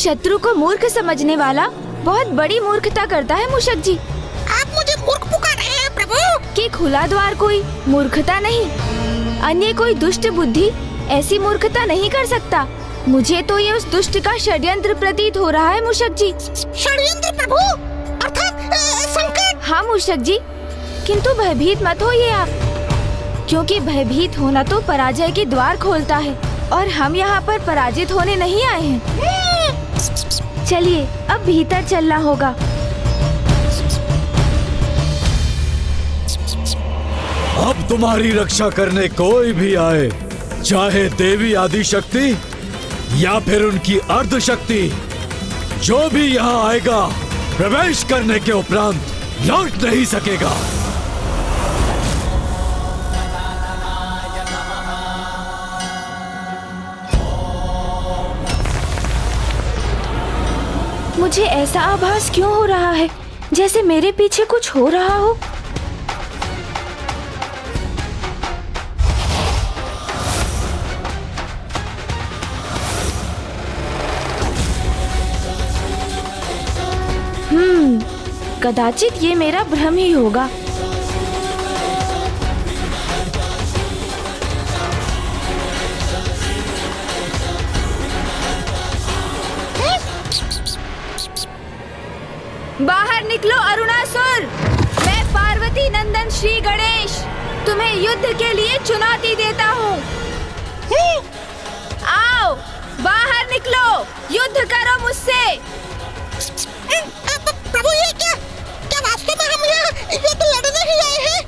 शत्रु को मूर्ख समझने वाला बहुत बड़ी मूर्खता करता है मूषक जी। आप मुझे मूर्ख पुकार रहे हैं प्रभु? कि खुला द्वार कोई मूर्खता नहीं, अन्य कोई दुष्ट बुद्धि ऐसी मूर्खता नहीं कर सकता। मुझे तो ये उस दुष्ट का षड्यंत्र प्रतीत हो रहा है मूषक जी। षड्यंत्र प्रभु? अर्थात संकट? हाँ मूषक जी, किंतु भयभीत मत होइए आप, क्योंकि भयभीत होना तो पराजय के द्वार खोलता है और हम यहाँ पर पराजित होने नहीं आए हैं। चलिए अब भीतर चलना होगा। अब तुम्हारी रक्षा करने कोई भी आए, चाहे देवी आदि शक्ति या फिर उनकी अर्ध शक्ति, जो भी यहाँ आएगा प्रवेश करने के उपरांत लौट नहीं सकेगा। मुझे ऐसा आभास क्यों हो रहा है जैसे मेरे पीछे कुछ हो रहा हो। कदाचित ये मेरा भ्रम ही होगा। बाहर निकलो अरुणासुर। मैं पार्वती नंदन श्री गणेश तुम्हें युद्ध के लिए चुनौती देता हूँ। आओ बाहर निकलो, युद्ध करो मुझसे। प्रभु ये क्या वास्तव में हम यहाँ युद्ध लड़ने ही आए हैं?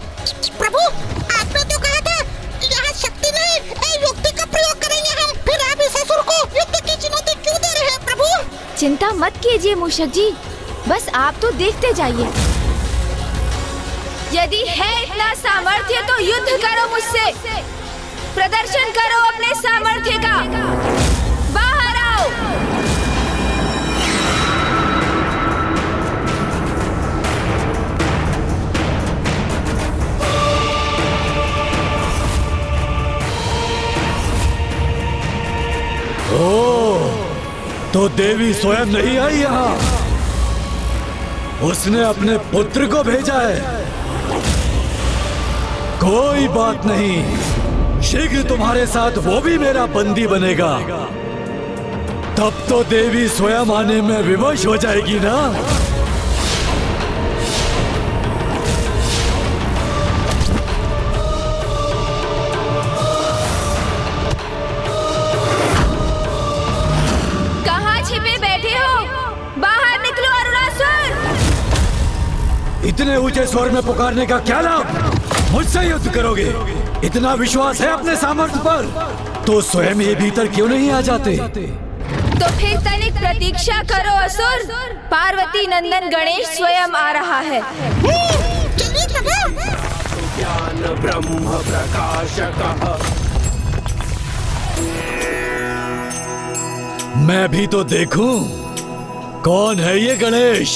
प्रभु आपने तो कहा था यहाँ शक्ति नहीं युक्ति का प्रयोग करेंगे हम, फिर आप इस असुर को युद्ध की चुनौती क्यों दे रहे हैं प्रभु? चिंता मत कीजिए मूषक जी, बस आप तो देखते जाइए। यदि है इतना सामर्थ्य तो युद्ध करो मुझसे, प्रदर्शन करो अपने सामर्थ्य का। बाहर आओ। तो देवी स्वयं नहीं आई यहाँ, उसने अपने पुत्र को भेजा है। कोई बात नहीं, शीघ्र तुम्हारे साथ वो भी मेरा बंदी बनेगा। तब तो देवी स्वयं आने में विवश हो जाएगी ना। इतने ऊंचे स्वर में पुकारने का क्या लाभ? मुझसे युद्ध करोगे? इतना विश्वास है अपने सामर्थ्य पर तो स्वयं ये भीतर क्यों नहीं आ जाते? तो फिर तनिक प्रतीक्षा करो असुर, पार्वती नंदन गणेश स्वयं आ रहा है। ज्ञान ब्रह्म प्रकाशकः। मैं भी तो देखूं कौन है ये गणेश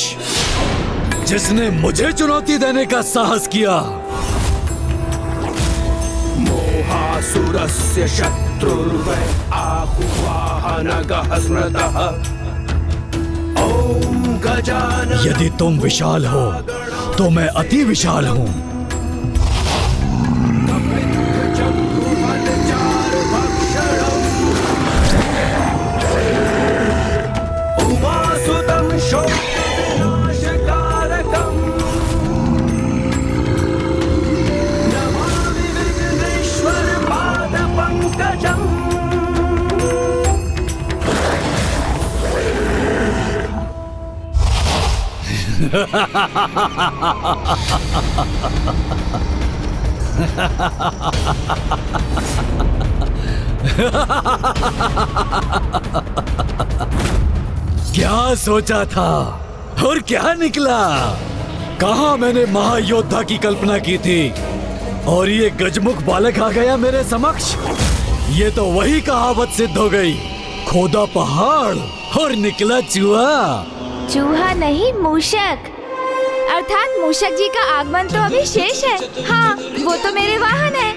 जिसने मुझे चुनौती देने का साहस किया। मोहासुरस्य शत्रुर्वै आहुवाहनगः स्मृतः। ओम गजानन। यदि तुम विशाल हो तो मैं अति विशाल हूँ। उमासुतं क्या सोचा था और क्या निकला? कहाँ मैंने महायोद्धा की कल्पना की थी और ये गजमुख बालक आ गया मेरे समक्ष। ये तो वही कहावत सिद्ध हो गई, खोदा पहाड़ और निकला चूहा। चूहा नहीं, मूषक। अर्थात मूषक जी का आगमन तो अभी शेष है। हाँ, वो तो मेरे वाहन है।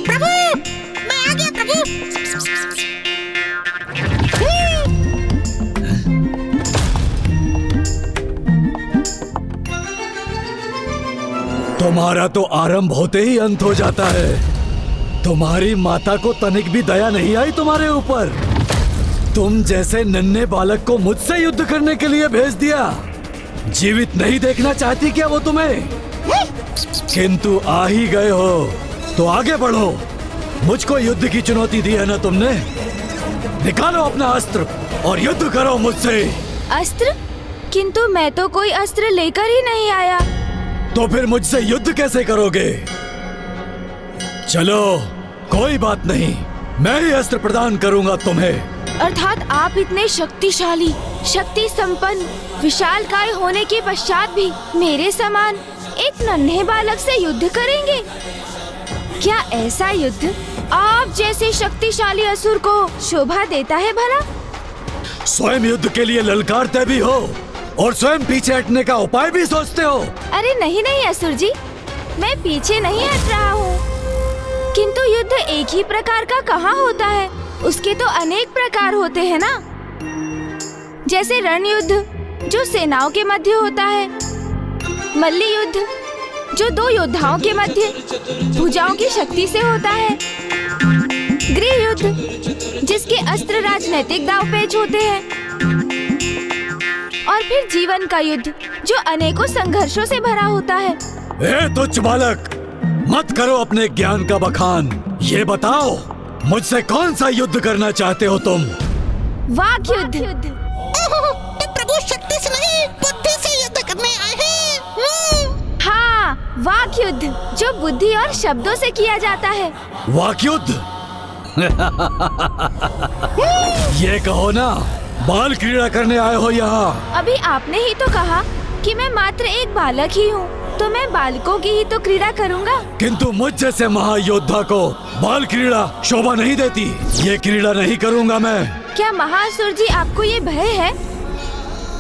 प्रभु, मैं आ गया प्रभु। तुम्हारा तो आरंभ होते ही अंत हो जाता है। तुम्हारी माता को तनिक भी दया नहीं आई तुम्हारे ऊपर। तुम जैसे नन्हे बालक को मुझसे युद्ध करने के लिए भेज दिया। जीवित नहीं देखना चाहती क्या वो तुम्हें? किंतु आ ही गए हो तो आगे बढ़ो। मुझको युद्ध की चुनौती दी है ना तुमने। निकालो अपना अस्त्र और युद्ध करो मुझसे। अस्त्र? किंतु मैं तो कोई अस्त्र लेकर ही नहीं आया। तो फिर मुझसे युद्ध कैसे करोगे? चलो कोई बात नहीं, मैं ही अस्त्र प्रदान करूंगा तुम्हें। अर्थात आप इतने शक्तिशाली, शक्ति संपन्न, विशालकाय होने के पश्चात भी मेरे समान एक नन्हे बालक से युद्ध करेंगे? क्या ऐसा युद्ध आप जैसे शक्तिशाली असुर को शोभा देता है भला? स्वयं युद्ध के लिए ललकारते भी हो और स्वयं पीछे हटने का उपाय भी सोचते हो। अरे नहीं नहीं असुर जी, मैं पीछे नहीं हट रहा हूँ। किंतु युद्ध एक ही प्रकार का कहाँ होता है? उसके तो अनेक प्रकार होते हैं ना। जैसे रण युद्ध जो सेनाओं के मध्य होता है, मल्ली युद्ध जो दो योद्धाओं के मध्य भुजाओं की शक्ति से होता है, गृह युद्ध जिसके अस्त्र राजनीतिक दाव पेच होते हैं, और फिर जीवन का युद्ध जो अनेकों संघर्षों से भरा होता है। ए तुच्छ बालक, मत करो अपने ज्ञान का बखान। ये बताओ मुझसे कौन सा युद्ध करना चाहते हो तुम? वाक युद्ध। ओहो, तो प्रभु शक्ति से नहीं बुद्धि से युद्ध करने आए हैं। हाँ, वाक युद्ध जो बुद्धि और शब्दों से किया जाता है। वाक युद्ध? ये कहो ना, बाल क्रीड़ा करने आए हो यहाँ। अभी आपने ही तो कहा कि मैं मात्र एक बालक ही हूँ, तो मैं बालकों की ही तो क्रीड़ा करूँगा। किंतु मुझ जैसे महायोद्धा को बाल क्रीड़ा शोभा नहीं देती। ये क्रीड़ा नहीं करूँगा मैं। क्या महासुर जी आपको ये भय है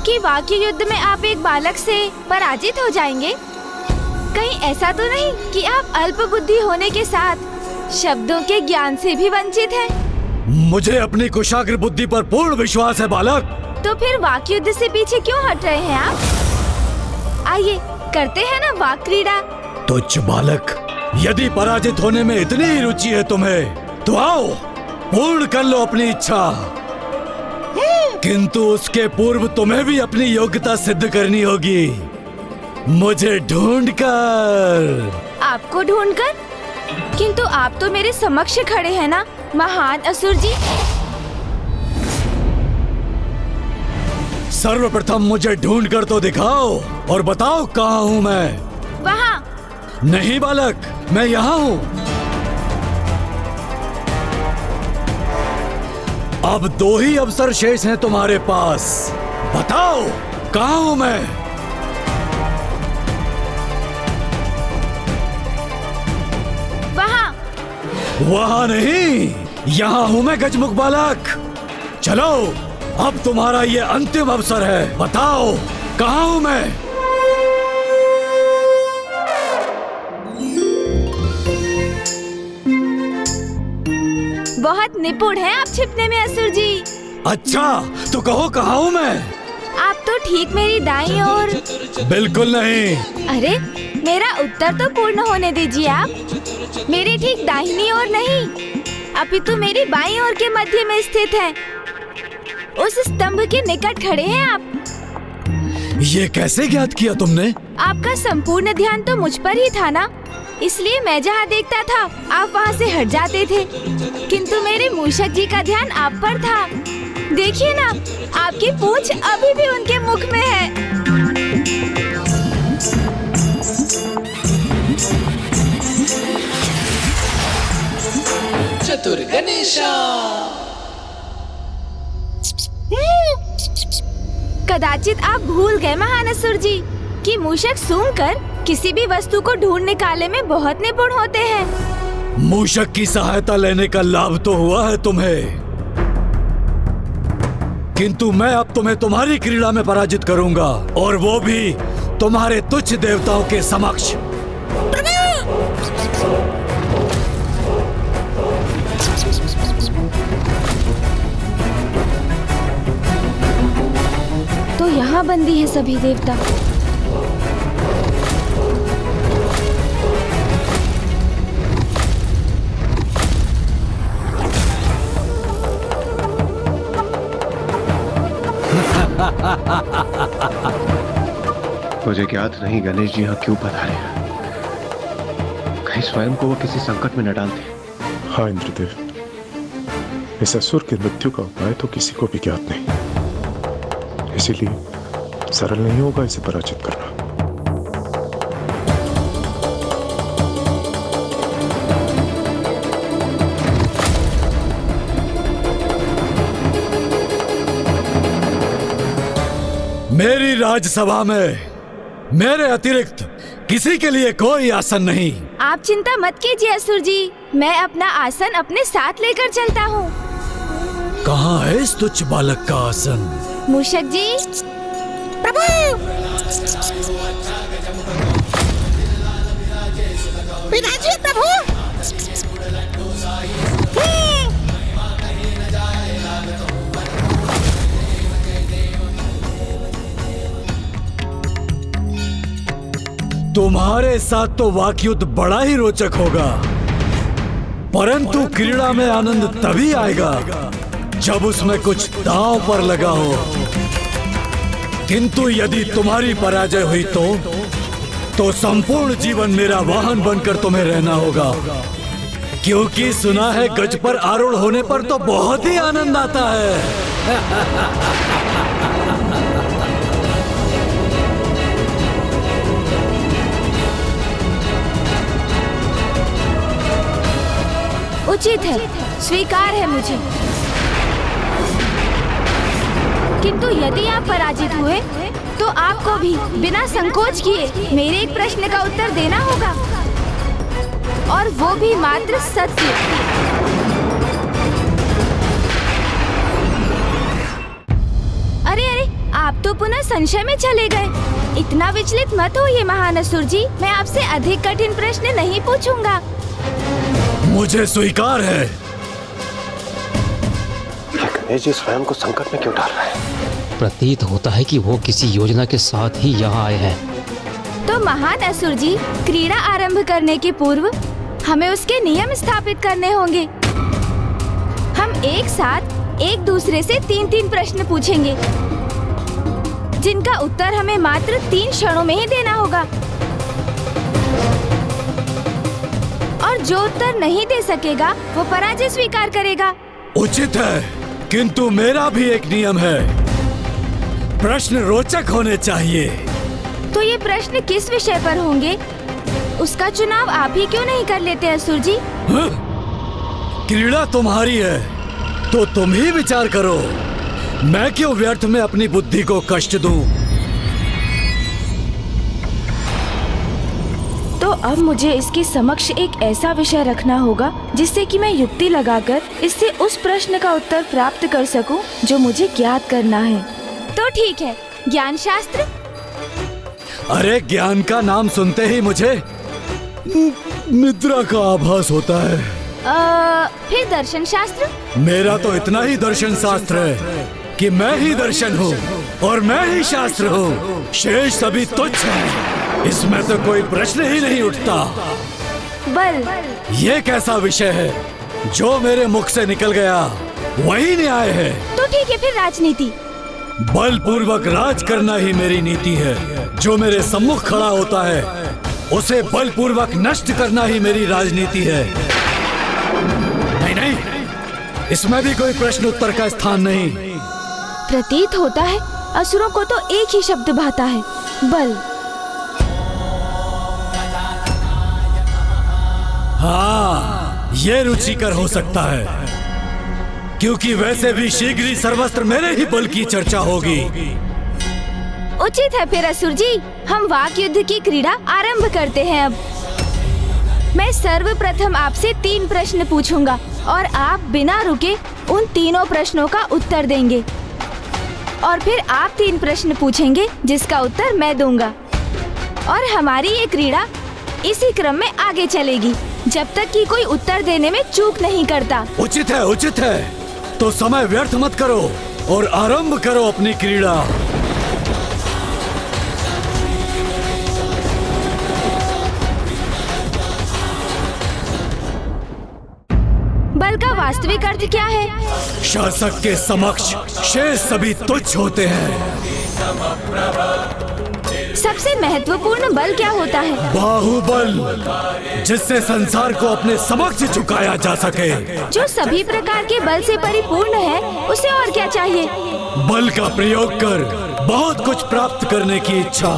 कि वाक्य युद्ध में आप एक बालक से पराजित हो जाएंगे? कहीं ऐसा तो नहीं कि आप अल्प बुद्धि होने के साथ शब्दों के ज्ञान से भी वंचित हैं? मुझे अपनी कुशाग्र बुद्धि पर पूर्ण विश्वास है बालक। तो फिर वाक्य युद्ध से पीछे क्यों हट रहे हैं आप? आइए करते हैं ना वाक क्रीड़ा। तुच्छ बालक, यदि पराजित होने में इतनी ही रुचि है तुम्हें, तो आओ पूर्ण कर लो अपनी इच्छा। किंतु उसके पूर्व तुम्हें भी अपनी योग्यता सिद्ध करनी होगी, मुझे ढूंढकर। आपको ढूंढकर? किंतु आप तो मेरे समक्ष खड़े हैं ना महान असुर जी। सर्वप्रथम मुझे ढूंढकर तो दिखाओ और बताओ कहाँ हूँ मैं। वहाँ। नहीं बालक, मैं यहाँ हूँ। अब दो ही अवसर शेष हैं तुम्हारे पास, बताओ कहाँ हूँ मैं। वहाँ। वहाँ नहीं, यहाँ हूँ मैं गजमुख बालक। चलो अब तुम्हारा ये अंतिम अवसर है, बताओ कहाँ हूँ मैं। बहुत निपुण हैं आप छिपने में असुर जी। अच्छा तो कहो कहाँ हूँ मैं। आप तो ठीक मेरी दाईं ओर। बिल्कुल नहीं। अरे मेरा उत्तर तो पूर्ण होने दीजिए आप। मेरी ठीक दाहिनी ओर नहीं, अपितु मेरी बाईं ओर के मध्य में स्थित है। उस स्तंभ के निकट खड़े हैं आप। ये कैसे ज्ञात किया तुमने? आपका संपूर्ण ध्यान तो मुझ पर ही था ना, इसलिए मैं जहाँ देखता था आप वहाँ से हट जाते थे। किंतु मेरे मूषक जी का ध्यान आप पर था। देखिए ना, आपकी पूंछ अभी भी उनके मुख में है। चतुर गणेशा। कदाचित आप भूल गए महान असुर जी कि मूषक सूंघकर किसी भी वस्तु को ढूंढ निकालने में बहुत निपुण होते हैं। मूषक की सहायता लेने का लाभ तो हुआ है तुम्हें, किंतु मैं अब तुम्हें तुम्हारी क्रीड़ा में पराजित करूंगा, और वो भी तुम्हारे तुच्छ देवताओं के समक्ष। तो यहाँ बंदी है सभी देवता। मुझे ज्ञात नहीं गणेश जी यहाँ क्यों पधारे हैं। कहीं स्वयं को वो किसी संकट में न डाल दे। हाँ इंद्रदेव, इस असुर की मृत्यु का उपाय तो किसी को भी ज्ञात नहीं, इसीलिए सरल नहीं होगा इसे पराजित करना। मेरी राजसभा में मेरे अतिरिक्त किसी के लिए कोई आसन नहीं। आप चिंता मत कीजिए असुर जी, मैं अपना आसन अपने साथ लेकर चलता हूँ। कहाँ है इस तुच्छ बालक का आसन? मूषक जी। प्रभु विराजिए प्रभु। तुम्हारे साथ तो वाकयुद्ध बड़ा ही रोचक होगा, परंतु क्रीड़ा में आनंद तभी आएगा जब उसमें कुछ दांव पर लगा हो। किंतु यदि तुम्हारी पराजय हुई तो संपूर्ण जीवन मेरा वाहन बनकर तुम्हें रहना होगा, क्योंकि सुना है गज पर आरूढ़ होने पर तो बहुत ही आनंद आता है। उचित है, स्वीकार है मुझे। किंतु यदि आप पराजित हुए तो आपको भी बिना संकोच किए मेरे एक प्रश्न का उत्तर देना होगा, और वो भी मात्र सत्य। अरे अरे, आप तो पुनः संशय में चले गए। इतना विचलित मत होइए महान असुर जी, मैं आपसे अधिक कठिन प्रश्न नहीं पूछूंगा। मुझे स्वीकार है। गणेश जी स्वयं को संकट में क्यों डाल रहे हैं? प्रतीत होता है कि वो किसी योजना के साथ ही यहाँ आए हैं। तो महान असुर जी, क्रीड़ा आरंभ करने के पूर्व हमें उसके नियम स्थापित करने होंगे। हम एक साथ एक दूसरे से 3-3 प्रश्न पूछेंगे, जिनका उत्तर हमें मात्र 3 क्षणों में ही देना होगा, और जो उत्तर नहीं दे सकेगा वो पराजय स्वीकार करेगा। उचित है, किंतु मेरा भी एक नियम है, प्रश्न रोचक होने चाहिए। तो ये प्रश्न किस विषय पर होंगे, उसका चुनाव आप ही क्यों नहीं कर लेते असुर जी? हाँ? क्रीड़ा तुम्हारी है तो तुम ही विचार करो, मैं क्यों व्यर्थ में अपनी बुद्धि को कष्ट दूं? तो अब मुझे इसके समक्ष एक ऐसा विषय रखना होगा जिससे कि मैं युक्ति लगाकर इससे उस प्रश्न का उत्तर प्राप्त कर सकूं जो मुझे ज्ञात करना है। तो ठीक है, ज्ञान शास्त्र। अरे ज्ञान का नाम सुनते ही मुझे निद्रा का आभास होता है। फिर दर्शन शास्त्र। मेरा तो इतना ही दर्शन शास्त्र है कि मैं ही दर्शन हूँ और मैं ही शास्त्र हूँ, शेष सभी तुच्छ है। इसमें तो कोई प्रश्न ही नहीं उठता। बल। ये कैसा विषय है, जो मेरे मुख से निकल गया वही न्याय है। तो ठीक है, फिर राजनीति। बल पूर्वक राज करना ही मेरी नीति है। जो मेरे सम्मुख खड़ा होता है उसे बल पूर्वक नष्ट करना ही मेरी राजनीति है। नहीं नहीं, इसमें भी कोई प्रश्न उत्तर का स्थान नहीं। प्रतीत होता है असुरों को तो एक ही शब्द भाता है, बल। हाँ, ये रुचिकर हो सकता है, क्योंकि वैसे भी शीघ्र ही सर्वस्त्र मेरे ही बल की चर्चा होगी। उचित है फिर असुर जी, हम वाक युद्ध की क्रीड़ा आरंभ करते हैं। अब मैं सर्वप्रथम आपसे 3 प्रश्न पूछूंगा और आप बिना रुके उन तीनों प्रश्नों का उत्तर देंगे, और फिर आप 3 प्रश्न पूछेंगे जिसका उत्तर मैं दूंगा, और हमारी ये क्रीड़ा इसी क्रम में आगे चलेगी जब तक कि कोई उत्तर देने में चूक नहीं करता। उचित है, उचित है। तो समय व्यर्थ मत करो और आरंभ करो अपनी क्रीड़ा। बल का वास्तविक अर्थ क्या है? शासक के समक्ष शेष सभी तुच्छ होते हैं। सबसे महत्वपूर्ण बल क्या होता है? बाहुबल, जिससे संसार को अपने समक्ष झुकाया जा सके। जो सभी प्रकार के बल से परिपूर्ण है, उसे और क्या चाहिए? बल का प्रयोग कर बहुत कुछ प्राप्त करने की इच्छा,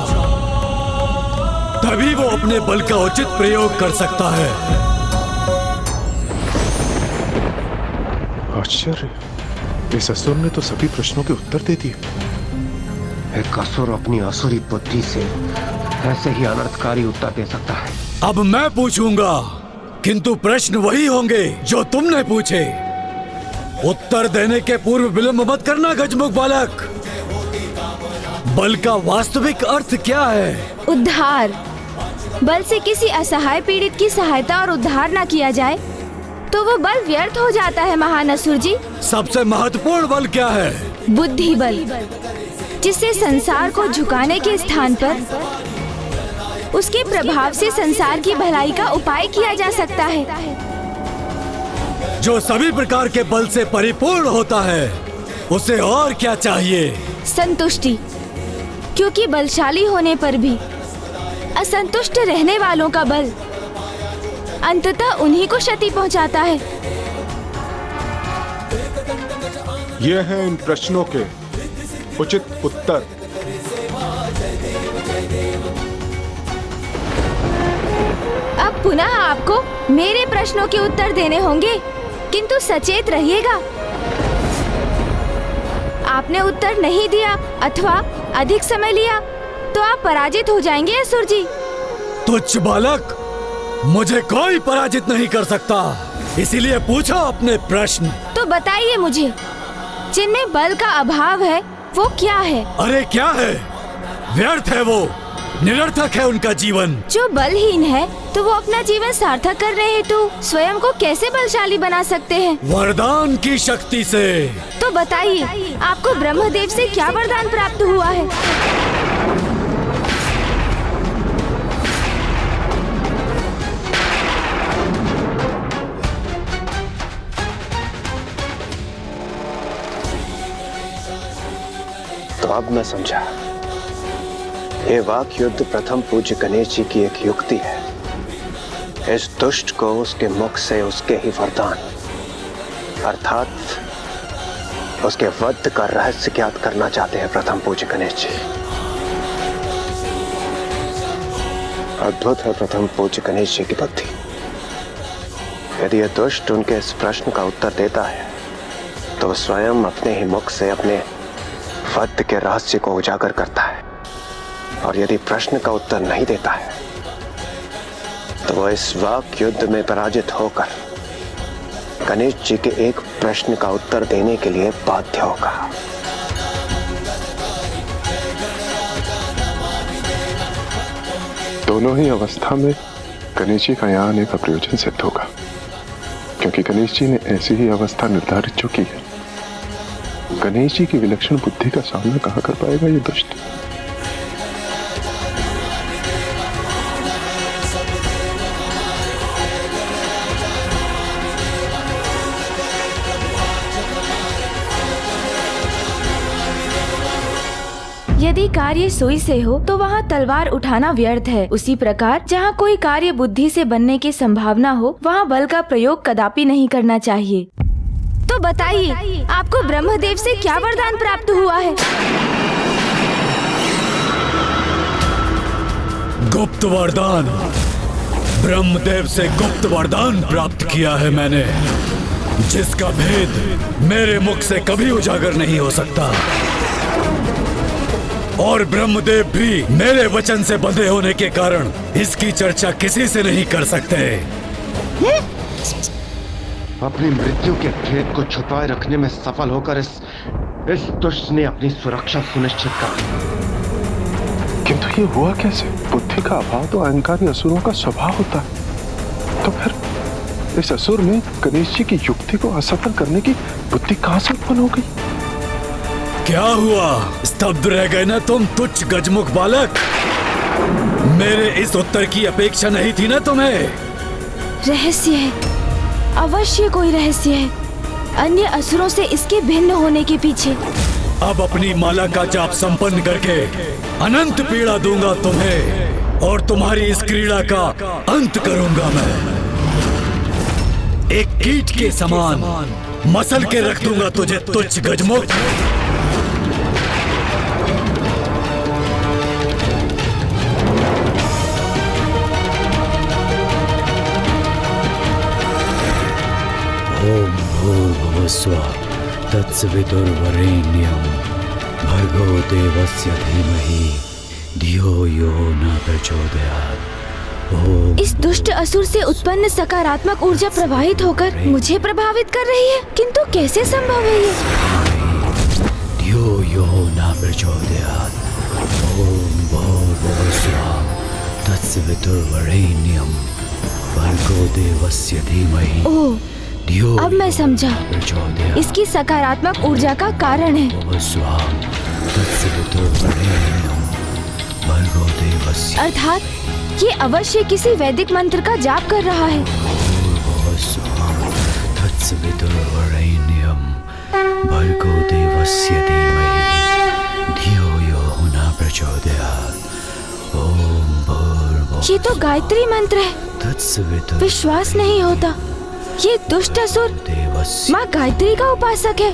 तभी वो अपने बल का उचित प्रयोग कर सकता है। आश्चर्य, इस असुर ने तो सभी प्रश्नों के उत्तर दे दिए। एक असुर अपनी असुरी बुद्धि से ऐसे ही अनर्थकारी उत्तर दे सकता है। अब मैं पूछूंगा, किंतु प्रश्न वही होंगे जो तुमने पूछे। उत्तर देने के पूर्व विलंब मत करना गजमुख बालक। बल का वास्तविक अर्थ क्या है? उद्धार। बल से किसी असहाय पीड़ित की सहायता और उद्धार न किया जाए तो वो बल व्यर्थ हो जाता है महान असुर जी। सबसे महत्वपूर्ण बल क्या है? बुद्धि बल, जिससे संसार को झुकाने के स्थान पर उसके प्रभाव से संसार की भलाई का उपाय किया जा सकता है। जो सभी प्रकार के बल से परिपूर्ण होता है, उसे और क्या चाहिए? संतुष्टि, क्योंकि बलशाली होने पर भी असंतुष्ट रहने वालों का बल अंततः उन्हीं को क्षति पहुंचाता है। ये हैं इन प्रश्नों के उचित उत्तर। अब पुनः आपको मेरे प्रश्नों के उत्तर देने होंगे, किंतु सचेत रहिएगा। आपने उत्तर नहीं दिया अथवा अधिक समय लिया तो आप पराजित हो जाएंगे असुर जी। तुच्छ बालक, मुझे कोई पराजित नहीं कर सकता, इसीलिए पूछो अपने प्रश्न। तो बताइए मुझे, जिनमें बल का अभाव है वो क्या है? अरे क्या है? व्यर्थ है वो, निरर्थक है उनका जीवन। जो बलहीन है तो वो अपना जीवन सार्थक करने हेतु स्वयं को कैसे बलशाली बना सकते हैं? वरदान की शक्ति से। तो बताइए, आपको ब्रह्मदेव से क्या वरदान प्राप्त हुआ है? तो अब मैं समझा, ये वाक युद्ध प्रथम पूज्य गणेश जी की एक युक्ति है। इस दुष्ट को उसके मुख से उसके ही वरदान अर्थात उसके वध का रहस्य ज्ञात करना चाहते हैं प्रथम पूज्य गणेश जी। अद्भुत है प्रथम पूज्य गणेश जी की बुद्धि। यदि यह दुष्ट उनके इस प्रश्न का उत्तर देता है तो स्वयं अपने ही मुख से अपने वध के रहस्य को उजागर करता है, और यदि प्रश्न का उत्तर नहीं देता है तो वह इस वाक युद्ध में पराजित होकर गणेश जी के एक प्रश्न का उत्तर देने के लिए बाध्य होगा। दोनों ही अवस्था में गणेश जी का यहाँ आने का प्रयोजन सिद्ध होगा, क्योंकि गणेश जी ने ऐसी ही अवस्था निर्धारित जो की है। गणेश जी की विलक्षण बुद्धि का सामना कहाँ कर पाएगा ये दुष्ट? यदि कार्य सुई से हो तो वहाँ तलवार उठाना व्यर्थ है। उसी प्रकार जहाँ कोई कार्य बुद्धि से बनने की संभावना हो, वहाँ बल का प्रयोग कदापि नहीं करना चाहिए। तो बताइए, आपको ब्रह्मदेव से क्या वरदान प्राप्त हुआ है? गुप्त वरदान। ब्रह्मदेव से गुप्त वरदान प्राप्त किया है मैंने, जिसका भेद मेरे मुख से कभी उजागर नहीं हो सकता, और ब्रह्मदेव भी मेरे वचन से बंधे होने के कारण इसकी चर्चा किसी से नहीं कर सकते। अपनी मृत्यु के भेद को छुपाए रखने में सफल होकर इस दुष्ट ने अपनी सुरक्षा सुनिश्चित कर। किंतु ये हुआ कैसे? बुद्धि का अभाव तो अहंकारी असुरों का स्वभाव होता है। तो फिर इस असुर में गणेश जी की युक्ति को असफल करने की बुद्धि कहां से उत्पन्न हो गई? क्या हुआ? स्तब्ध रह गए ना तुम तुच्छ गजमुख बालक? मेरे इस उत्तर की अपेक्षा नहीं थी ना तुम्हें? रहस्य है, अवश्य कोई रहस्य है, अन्य असुरों से इसके भिन्न होने के पीछे। अब अपनी माला का जाप संपन्न करके अनंत पीड़ा दूंगा तुम्हें और तुम्हारी इस क्रीड़ा का अंत करूंगा मैं। एक कीट के समान मसल के रख दूंगा तुझे तुच्छ गजमुख। ओम भूर्भुवः स्वः तत्सवितुर्वरेण्यं भर्गो देवस्य धीमहि धियो यो न प्रचोदयात्। ओम। इस दुष्ट असुर से उत्पन्न सकारात्मक ऊर्जा प्रवाहित होकर मुझे प्रभावित कर रही है, किंतु कैसे संभव है ये? धियो यो न प्रचोदयात्। ओम भूर्भुवः स्वः तत्सवितुर्वरेण्यं भर्गो देवस्य धीमहि। ओह, अब मैं समझा, इसकी सकारात्मक ऊर्जा का कारण है। अर्थात ये अवश्य किसी वैदिक मंत्र का जाप कर रहा है। ये तो गायत्री मंत्र है। विश्वास नहीं होता, ये दुष्ट असुर माँ गायत्री का उपासक है।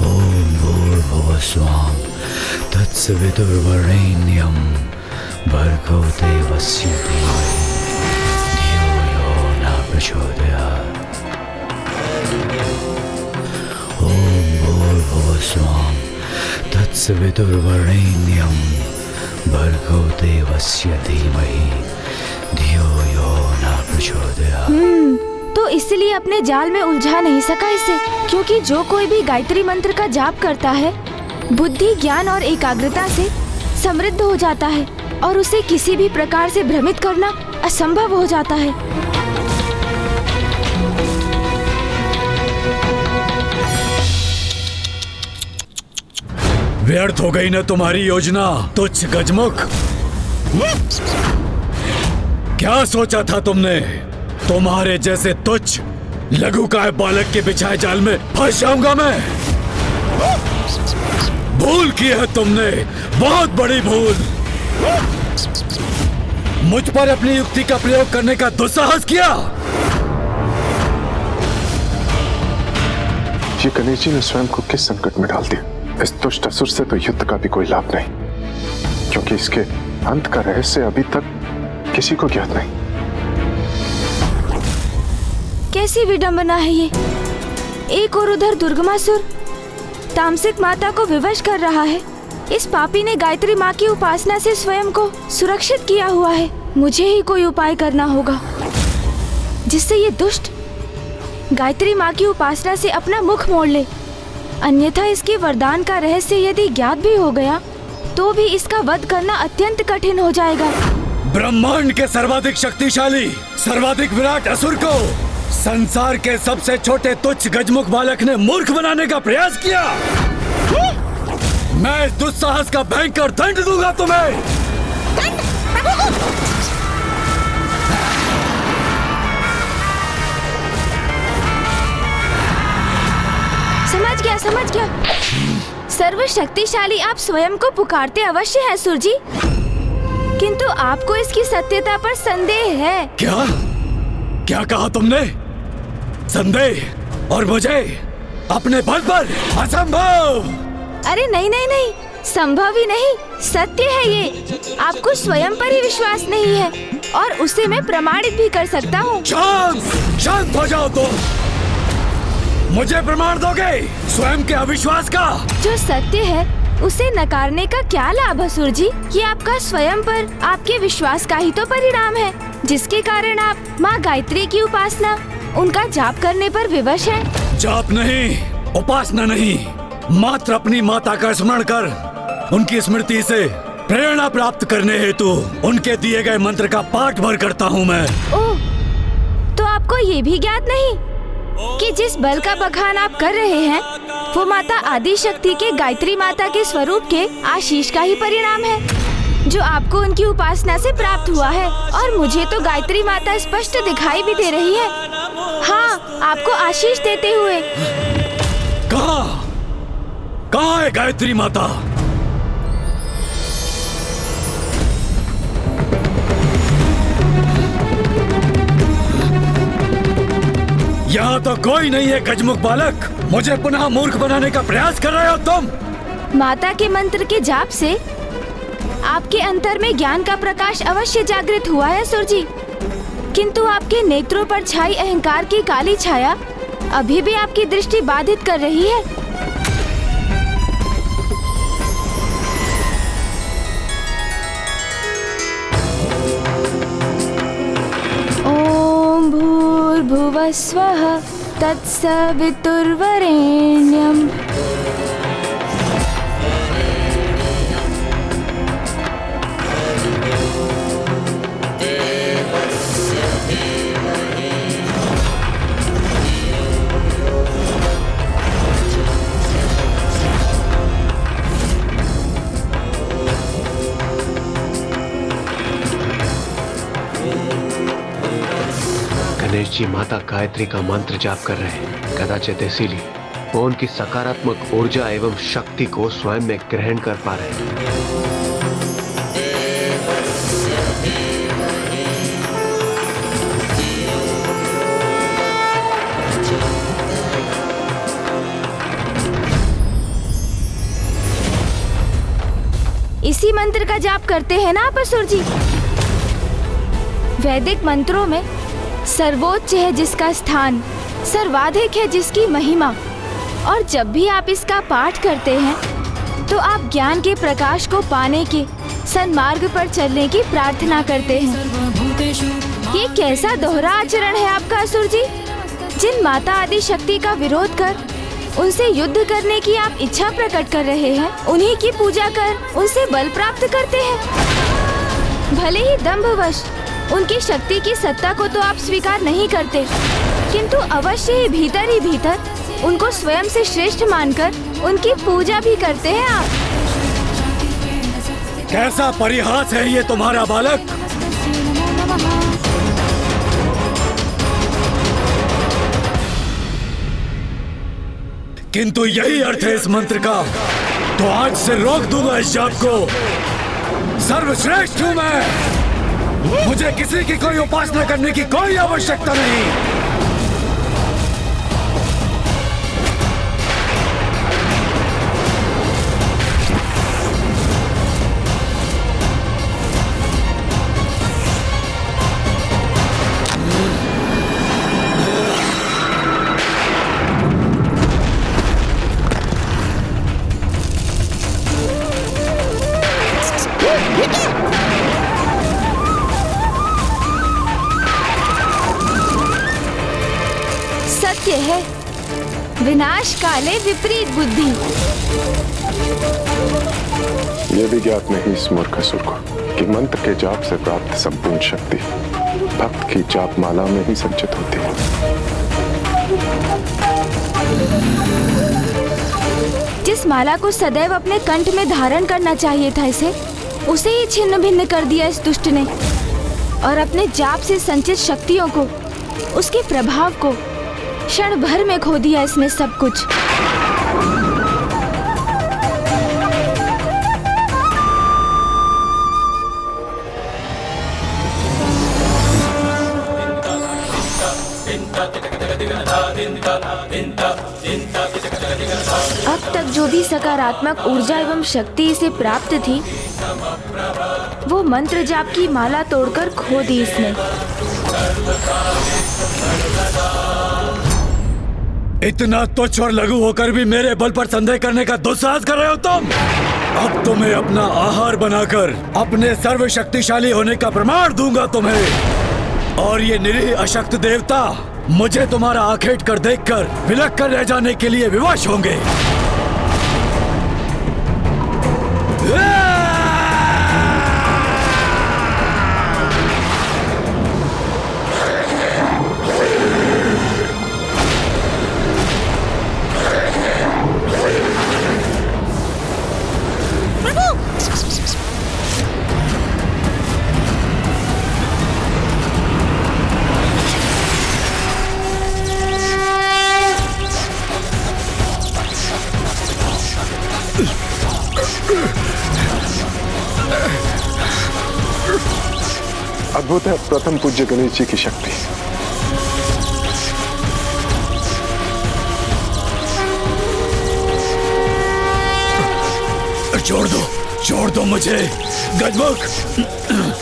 ओम भूर्भुवः स्वः तत्सवितुर्वरेण्यं भर्गो देवस्य धीमहि धियो यो न प्रचोदयात्। ओम भूर्भुवः स्वः तत्सवितुर्वरेण्यं भर्गो देवस्य धीमहि धियो यो न प्रचोदयात्। तो इसलिए अपने जाल में उलझा नहीं सका इसे, क्योंकि जो कोई भी गायत्री मंत्र का जाप करता है बुद्धि, ज्ञान और एकाग्रता से समृद्ध हो जाता है और उसे किसी भी प्रकार से भ्रमित करना असंभव हो जाता है। व्यर्थ हो गई न तुम्हारी योजना तुच्छ गजमुख। क्या सोचा था तुमने? तुम्हारे जैसे तुच्छ लघुकाय बालक के बिछाए जाल में फंस जाऊंगा मैं? भूल की है तुमने, बहुत बड़ी भूल। मुझ पर अपनी युक्ति का प्रयोग करने का दुस्साहस किया। ये गणेश जी ने स्वयं को किस संकट में डाल दिया? इस दुष्ट असुर से तो युद्ध का भी कोई लाभ नहीं, क्योंकि इसके अंत का रहस्य अभी तक किसी को ज्ञात नहीं। कैसी विडंबना है ये! एक और उधर दुर्गमासुर तामसिक माता को विवश कर रहा है। इस पापी ने गायत्री माँ की उपासना से स्वयं को सुरक्षित किया हुआ है। मुझे ही कोई उपाय करना होगा जिससे ये दुष्ट गायत्री माँ की उपासना से अपना मुख मोड़ ले। अन्यथा इसके वरदान का रहस्य यदि ज्ञात भी हो गया तो भी इसका वध करना अत्यंत कठिन हो जाएगा। ब्रह्मांड के सर्वाधिक शक्तिशाली, सर्वाधिक विराट असुर को संसार के सबसे छोटे तुच्छ गजमुख बालक ने मूर्ख बनाने का प्रयास किया। मैं इस दुस्साहस का भयंकर दंड दूंगा तुम्हें। समझ गया। सर्वशक्तिशाली आप स्वयं को पुकारते अवश्य हैं सुर जी, किंतु आपको इसकी सत्यता पर संदेह है। क्या कहा तुमने? संदेह? और मुझे अपने बल पर? असंभव। अरे नहीं, संभव ही नहीं, सत्य है ये। आपको स्वयं पर ही विश्वास नहीं है और उसे मैं प्रमाणित भी कर सकता हूँ। शांत हो जाओ तुम। मुझे प्रमाण दोगे स्वयं के अविश्वास का? जो सत्य है उसे नकारने का क्या लाभ असुर जी? ये आपका स्वयं पर आपके विश्वास का ही तो परिणाम है, जिसके कारण आप माँ गायत्री की उपासना, उनका जाप करने पर विवश हैं। जाप नहीं, उपासना नहीं, मात्र अपनी माता का स्मरण कर उनकी स्मृति से प्रेरणा प्राप्त करने हेतु उनके दिए गए मंत्र का पाठ भर करता हूँ मैं। ओह, तो आपको ये भी ज्ञात नहीं कि जिस बल का बखान आप कर रहे हैं वो माता आदि शक्ति के गायत्री माता के स्वरूप के आशीष का ही परिणाम है, जो आपको उनकी उपासना से प्राप्त हुआ है। और मुझे तो गायत्री माता स्पष्ट दिखाई भी दे रही है। हाँ, आपको आशीष देते हुए। कहाँ है गायत्री माता? यहाँ तो कोई नहीं है गजमुख बालक। मुझे पुनः मूर्ख बनाने का प्रयास कर रहे हो तुम। माता के मंत्र के जाप से आपके अंतर में ज्ञान का प्रकाश अवश्य जागृत हुआ है असुर जी, किंतु आपके नेत्रों पर छाई अहंकार की काली छाया अभी भी आपकी दृष्टि बाधित कर रही है। ओम भूर्भुवः स्वः तत्सवितुर्वरेण्यम्। गणेश जी माता गायत्री का मंत्र जाप कर रहे हैं, कदाचित इसीलिए वो उनकी सकारात्मक ऊर्जा एवं शक्ति को स्वयं में ग्रहण कर पा रहे हैं। इसी मंत्र का जाप करते हैं ना आप असुर जी? वैदिक मंत्रों में सर्वोच्च है जिसका स्थान, सर्वाधिक है जिसकी महिमा, और जब भी आप इसका पाठ करते हैं तो आप ज्ञान के प्रकाश को पाने के सन्मार्ग पर चलने की प्रार्थना करते हैं। ये कैसा दोहरा आचरण है आपका असुर जी? जिन माता आदि शक्ति का विरोध कर उनसे युद्ध करने की आप इच्छा प्रकट कर रहे हैं, उन्हीं की पूजा कर उनसे बल प्राप्त करते हैं। भले ही दंभवश उनकी शक्ति की सत्ता को तो आप स्वीकार नहीं करते, किंतु अवश्य ही भीतर उनको स्वयं से श्रेष्ठ मानकर उनकी पूजा भी करते हैं आप। कैसा परिहास है ये तुम्हारा बालक? किंतु यही अर्थ है इस मंत्र का, तो आज से रोक दूंगा इस जाप को। सर्वश्रेष्ठ हूं मैं, मुझे किसी की कोई उपासना करने की कोई आवश्यकता नहीं। सत्य है, विनाश काले विपरीत बुद्धि। यह भी ज्ञात नहीं इस मूर्ख असुर को कि मंत्र के जाप से प्राप्त संपूर्ण शक्ति भक्त की जाप माला में ही संचित होती है। जिस माला को सदैव अपने कंठ में धारण करना चाहिए था उसे ही छिन्न भिन्न कर दिया इस दुष्ट ने, और अपने जाप से संचित शक्तियों को, उसके प्रभाव को क्षण भर में खो दिया इसने सब कुछ। अब तक जो भी सकारात्मक ऊर्जा एवं शक्ति इसे प्राप्त थी, वो मंत्र जाप की माला तोड़कर खो दी इसने। इतना तुच्छ और लघु होकर भी मेरे बल पर संदेह करने का दुस्साहस कर रहे हो तुम? अब तुम्हें अपना आहार बनाकर अपने सर्वशक्तिशाली होने का प्रमाण दूंगा तुम्हें, और ये निरीह अशक्त देवता मुझे तुम्हारा आखेट कर देखकर विलक कर रह जाने के लिए विवश होंगे। अद्भुत है प्रथम पूज्य गणेश जी की शक्ति। छोड़ दो मुझे गजमुख,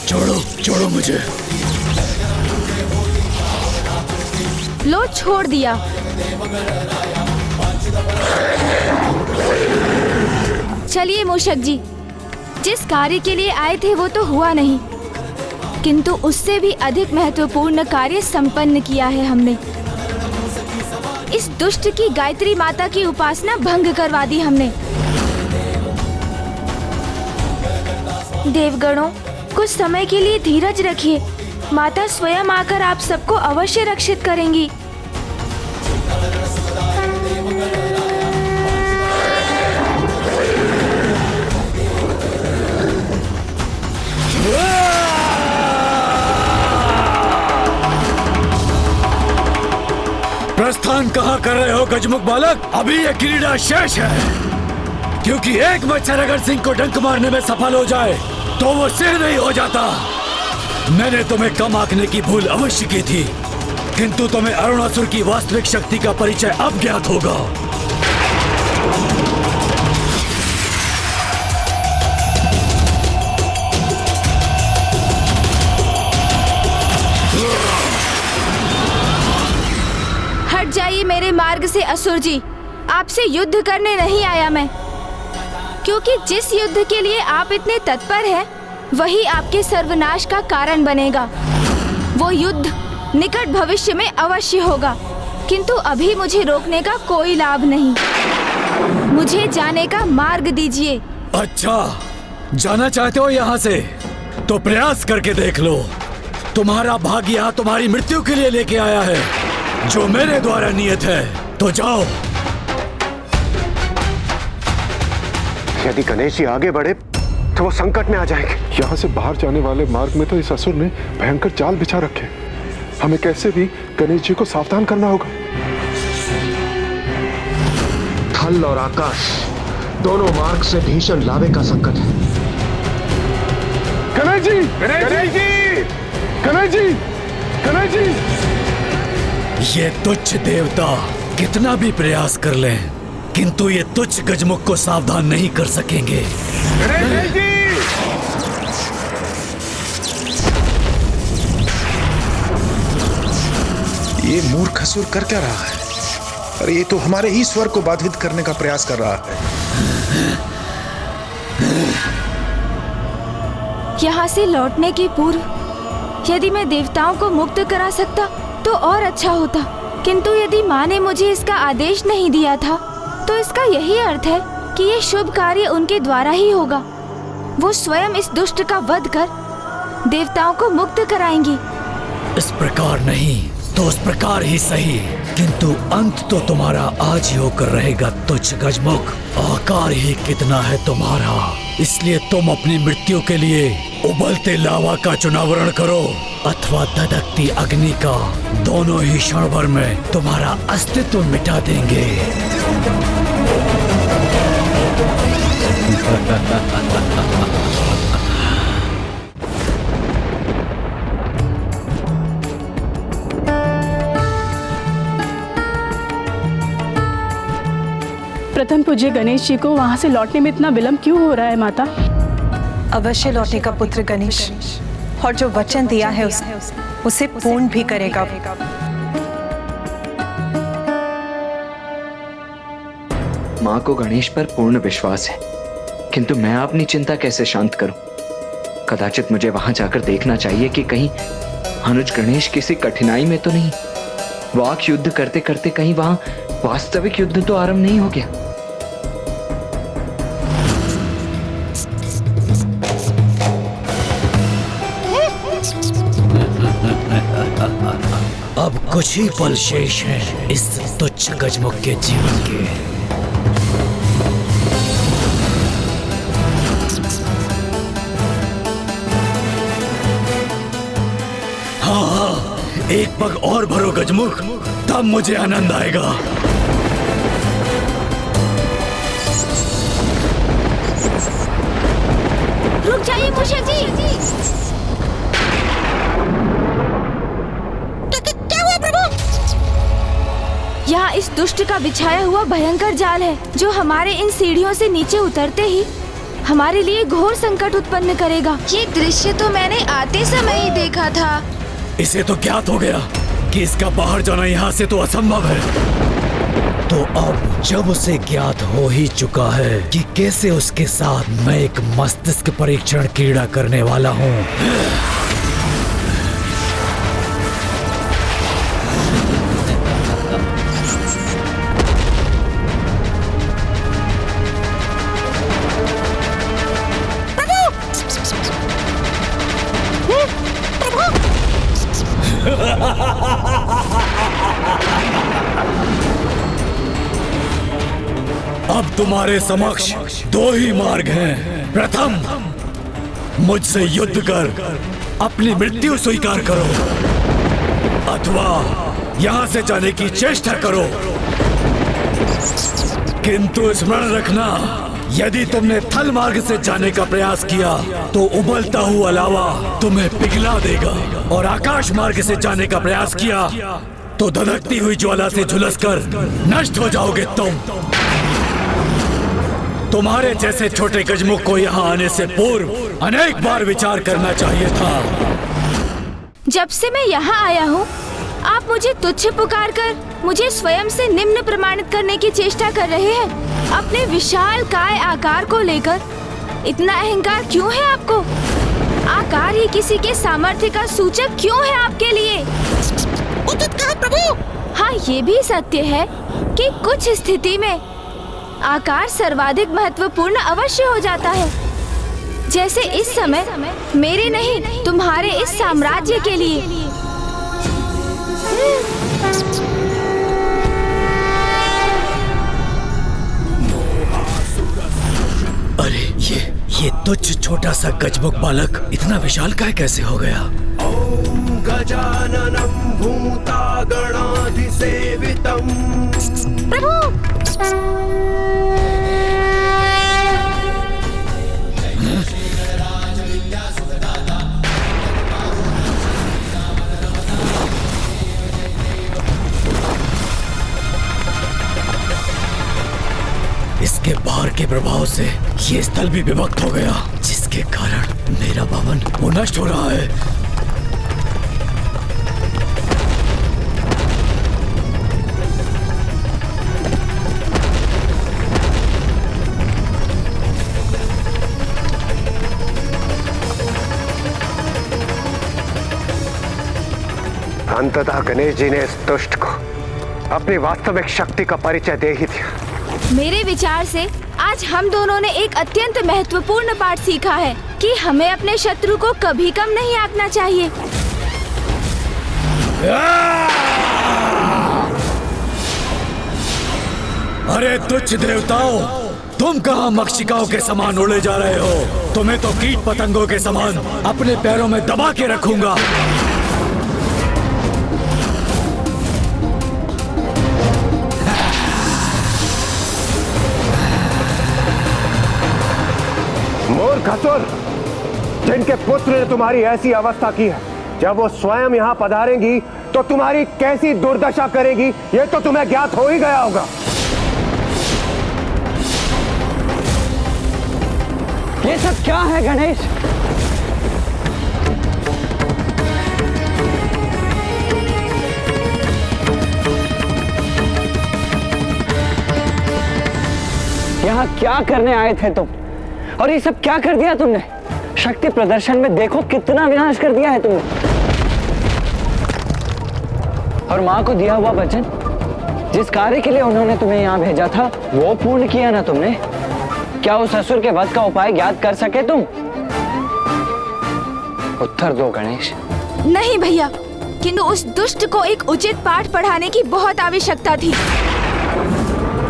छोड़ो मुझे। लो छोड़ दिया। चलिए मूषक जी, जिस कार्य के लिए आए थे वो तो हुआ नहीं, किंतु उससे भी अधिक महत्वपूर्ण कार्य संपन्न किया है हमने। इस दुष्ट की गायत्री माता की उपासना भंग करवा दी हमने। देवगणों, कुछ समय के लिए धीरज रखिए, माता स्वयं आकर आप सबको अवश्य रक्षित करेंगी। प्रस्थान कहाँ कर रहे हो गजमुख बालक? अभी ये क्रीड़ा शेष है, क्योंकि एक मच्छर अगर सिंह को डंक मारने में सफल हो जाए तो वो सिर नहीं हो जाता। मैंने तुम्हें कम आंकने की भूल अवश्य की थी, किंतु तुम्हें अरुणासुर की वास्तविक शक्ति का परिचय अब ज्ञात होगा। हट जाइए मेरे मार्ग से असुर जी, आपसे युद्ध करने नहीं आया मैं, क्योंकि जिस युद्ध के लिए आप इतने तत्पर हैं, वही आपके सर्वनाश का कारण बनेगा। वो युद्ध निकट भविष्य में अवश्य होगा, किंतु अभी मुझे रोकने का कोई लाभ नहीं। मुझे जाने का मार्ग दीजिए। अच्छा, जाना चाहते हो यहाँ से? तो प्रयास करके देख लो। तुम्हारा भाग्य यहाँ तुम्हारी मृत्यु के लिए लेके आया है, जो मेरे द्वारा नियत है। तो जाओ। यदि गणेश जी आगे बढ़े तो वो संकट में आ जाएंगे। यहाँ से बाहर जाने वाले मार्ग में तो इस असुर ने भयंकर जाल बिछा रखे। हमें कैसे भी गणेश जी को सावधान करना होगा। थल और आकाश दोनों मार्ग से भीषण लावे का संकट है। गणेश जी, गणेश जी, गणेश जी, गणेश जी। ये तुच्छ देवता कितना भी प्रयास कर लें, किंतु ये तुच्छ गजमुख को सावधान नहीं कर सकेंगे। गणेश जी! ये मूर्ख असुर कर क्या रहा है? अरे ये तो हमारे ही स्वर को बाधित करने का प्रयास कर रहा है। यहाँ से लौटने के पूर्व यदि मैं देवताओं को मुक्त करा सकता तो और अच्छा होता, किंतु यदि माँ ने मुझे इसका आदेश नहीं दिया था तो इसका यही अर्थ है कि ये शुभ कार्य उनके द्वारा ही होगा। वो स्वयं इस दुष्ट का वध कर देवताओं को मुक्त कराएंगी। इस प्रकार नहीं तो उस प्रकार ही सही, किंतु अंत तो तुम्हारा आज ही होकर रहेगा तुच्छ गजमुख। आकार ही कितना है तुम्हारा, इसलिए तुम अपनी मृत्यु के लिए उबलते लावा का चुनावरण करो अथवा धधकती अग्नि का। दोनों ही क्षण भर में तुम्हारा अस्तित्व मिटा देंगे। प्रथम पूज्य गणेश जी को वहाँ से लौटने में इतना विलंब क्यों हो रहा है माता? अवश्य लौटेगा पुत्र गणेश, और जो वचन दिया है उसे पूर्ण भी करेगा। माँ को गणेश पर पूर्ण विश्वास है, किंतु मैं अपनी चिंता कैसे शांत करूं? कदाचित मुझे वहां जाकर देखना चाहिए कि कहीं अनुज गणेश किसी कठिनाई में तो नहीं। वाक युद्ध करते करते कहीं वहां वास्तविक युद्ध तो आरंभ नहीं हो गया। अब कुछ ही पल शेष हैं इस तुच्छ गजमुख के जीवन के। हाँ, एक पग और भरो गजमुख, तब मुझे आनंद आएगा। रुक जाइए मूषक जी। यहाँ इस दुष्ट का बिछाया हुआ भयंकर जाल है जो हमारे इन सीढ़ियों से नीचे उतरते ही हमारे लिए घोर संकट उत्पन्न करेगा। ये दृश्य तो मैंने आते समय ही देखा था। इसे तो ज्ञात हो गया कि इसका बाहर जाना यहाँ से तो असंभव है। तो अब जब उसे ज्ञात हो ही चुका है कि कैसे उसके साथ मैं एक मस्तिष्क परीक्षण क्रीड़ा करने वाला हूँ, अब तुम्हारे समक्ष दो ही मार्ग हैं। प्रथम, मुझसे युद्ध कर अपनी मृत्यु स्वीकार करो, अथवा यहाँ से जाने की चेष्टा करो। किंतु स्मरण रखना, यदि तुमने थल मार्ग से जाने का प्रयास किया तो उबलता हुआ लावा तुम्हें पिघला देगा, और आकाश मार्ग से जाने का प्रयास किया तो धधकती हुई ज्वाला से झुलसकर नष्ट हो जाओगे तुम। तुम्हारे जैसे छोटे गजमुख को यहाँ आने से पूर्व अनेक बार विचार करना चाहिए था। जब से मैं यहाँ आया हूँ, आप मुझे तुच्छ पुकारकर मुझे स्वयं से निम्न प्रमाणित करने की चेष्टा कर रहे हैं। अपने विशाल काय आकार को लेकर इतना अहंकार क्यों है आपको? आकार ही किसी के सामर्थ्य का सूचक क्यों है आपके लिए? उचित कहा प्रभु। हाँ, ये भी सत्य है कि कुछ स्थिति में आकार सर्वाधिक महत्वपूर्ण अवश्य हो जाता है, जैसे इस समय मेरे नहीं तुम्हारे इस साम्राज्य के लिए। अरे ये तुच्छ छोटा सा गजमुख बालक इतना विशाल काय कैसे हो गया? ओम गजाननं भूतागणाधिसेवितं। प्रभु इसके बाहर के प्रभाव से ये स्थल भी विभक्त हो गया, जिसके कारण मेरा भवन वो नष्ट हो रहा है। अंततः गणेश जी ने इस दुष्ट को अपनी वास्तविक शक्ति का परिचय दे ही दिया। मेरे विचार से आज हम दोनों ने एक अत्यंत महत्वपूर्ण पाठ सीखा है कि हमें अपने शत्रु को कभी कम नहीं आंकना चाहिए। अरे तुच्छ देवताओं, तुम कहाँ मक्षिकाओं के समान उड़े जा रहे हो? तुम्हें तो कीट पतंगों के समान अपने पैरों में दबा के रखूंगा। मूर्खसुर, जिनके पुत्र ने तुम्हारी ऐसी अवस्था की है, जब वो स्वयं यहाँ पधारेंगी तो तुम्हारी कैसी दुर्दशा करेगी, ये तो तुम्हें ज्ञात हो ही गया होगा। ये सब क्या है गणेश? यहाँ क्या करने आए थे तुम? और ये सब क्या कर दिया तुमने? शक्ति प्रदर्शन में देखो कितना विनाश कर दिया है तुमने। और माँ को दिया हुआ वचन, जिस कार्य के लिए उन्होंने तुम्हें यहाँ भेजा था, वो पूर्ण किया ना तुमने? क्या उस असुर के वध का उपाय ज्ञात कर सके तुम? उत्तर दो गणेश। नहीं भैया, किंतु उस दुष्ट को एक उचित पाठ पढ़ाने की बहुत आवश्यकता थी।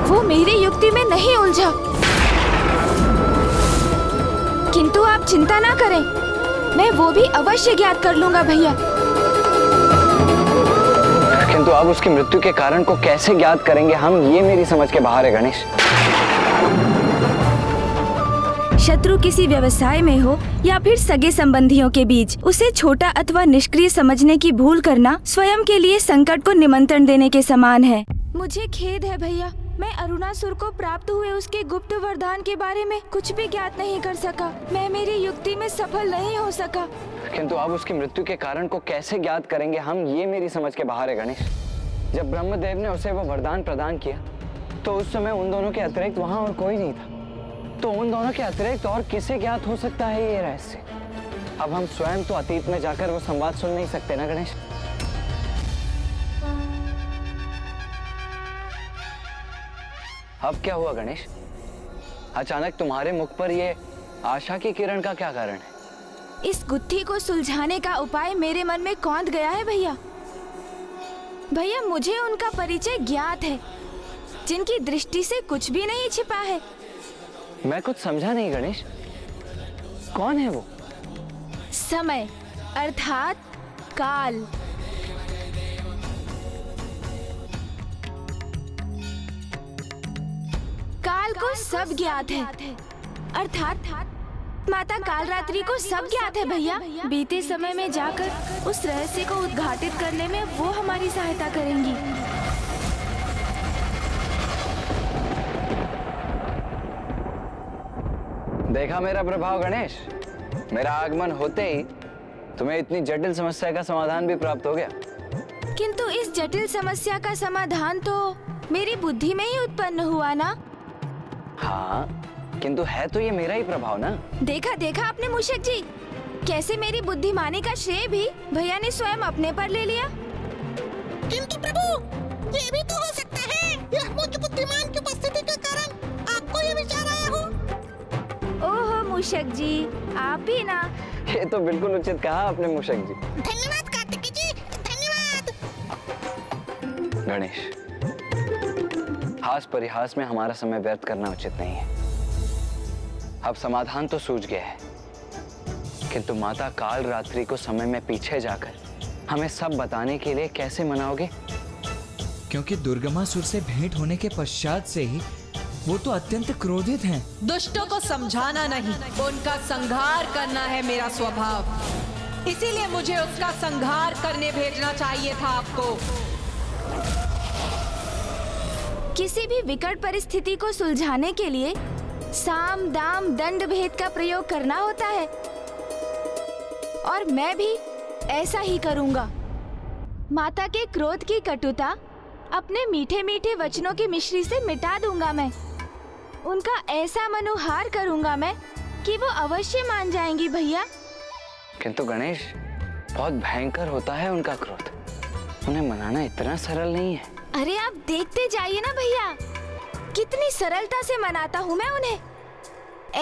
वो मेरी युक्ति में नहीं उलझा। किंतु आप चिंता ना करें, मैं वो भी अवश्य ज्ञात कर लूंगा भैया। किंतु अब उसकी मृत्यु के कारण को कैसे ज्ञात करेंगे हम, ये मेरी समझ के बाहर है गणेश। शत्रु किसी व्यवसाय में हो या फिर सगे संबंधियों के बीच, उसे छोटा अथवा निष्क्रिय समझने की भूल करना स्वयं के लिए संकट को निमंत्रण देने के समान है। मुझे खेद है भैया, मैं अरुणासुर को प्राप्त हुए उसके गुप्त वरदान के बारे में कुछ भी ज्ञात नहीं कर सका। मैं मेरी युक्ति में सफल नहीं हो सका। किंतु अब उसकी मृत्यु के कारण को कैसे ज्ञात करेंगे हम, ये मेरी समझ के बाहर है गणेश। जब ब्रह्मदेव ने उसे वो वरदान प्रदान किया तो उस समय उन दोनों के अतिरिक्त वहां और कोई नहीं था। तो उन दोनों के अतिरिक्त और किसे ज्ञात हो सकता है ये रहस्य? अब हम स्वयं तो अतीत में जाकर वो संवाद सुन नहीं सकते ना गणेश। अब क्या हुआ गणेश? अचानक तुम्हारे मुख पर ये आशा की किरण का क्या कारण है? इस गुत्थी को सुलझाने का उपाय मेरे मन में कौंध गया है भैया। भैया मुझे उनका परिचय ज्ञात है, जिनकी दृष्टि से कुछ भी नहीं छिपा है। मैं कुछ समझा नहीं गणेश, कौन है वो? समय अर्थात काल। काल को सब ज्ञात है, अर्थात माता कालरात्रि को सब ज्ञात है भैया। बीते समय में जाकर उस रहस्य को उद्घाटित करने में वो हमारी सहायता करेंगी। देखा मेरा प्रभाव गणेश, मेरा आगमन होते ही तुम्हें इतनी जटिल समस्या का समाधान भी प्राप्त हो गया। किंतु इस जटिल समस्या का समाधान तो मेरी बुद्धि में ही उत्पन्न हुआ ना। हाँ, किंतु है तो ये मेरा ही प्रभाव ना। देखा देखा आपने मूषक जी, कैसे मेरी बुद्धिमानी का श्रेय भी भैया ने स्वयं अपने पर ले लिया। किंतु प्रभु, ये भी तो हो सकता है यह मुझ बुद्धिमान की उपस्थिति के कारण आपको ये विचार आया हो। ओहो मूषक जी, आप भी ना। ये तो बिल्कुल उचित कहा आपने मूषक जी। धन्यवाद कार्तिकी जी, धन्यवाद। गणेश, हास परिहास में हमारा समय व्यर्थ करना उचित नहीं है। अब समाधान तो सूझ गया है, किंतु माता काल रात्रि को समय में पीछे जाकर हमें सब बताने के लिए कैसे मनाओगे? क्योंकि दुर्गमासुर से भेंट होने के पश्चात से ही वो तो अत्यंत क्रोधित हैं। दुष्टों को समझाना नहीं, उनका संहार करना है मेरा स्वभाव। इसीलिए मुझे उसका संहार करने भेजना चाहिए था आपको। किसी भी विकट परिस्थिति को सुलझाने के लिए साम दाम दंड भेद का प्रयोग करना होता है, और मैं भी ऐसा ही करूंगा। माता के क्रोध की कटुता अपने मीठे मीठे वचनों की मिश्री से मिटा दूंगा मैं। उनका ऐसा मनोहार करूंगा मैं कि वो अवश्य मान जाएंगी भैया। किंतु गणेश, बहुत भयंकर होता है उनका क्रोध, उन्हें मनाना इतना सरल नहीं है। अरे आप देखते जाइए ना भैया, कितनी सरलता से मनाता हूँ मैं उन्हें।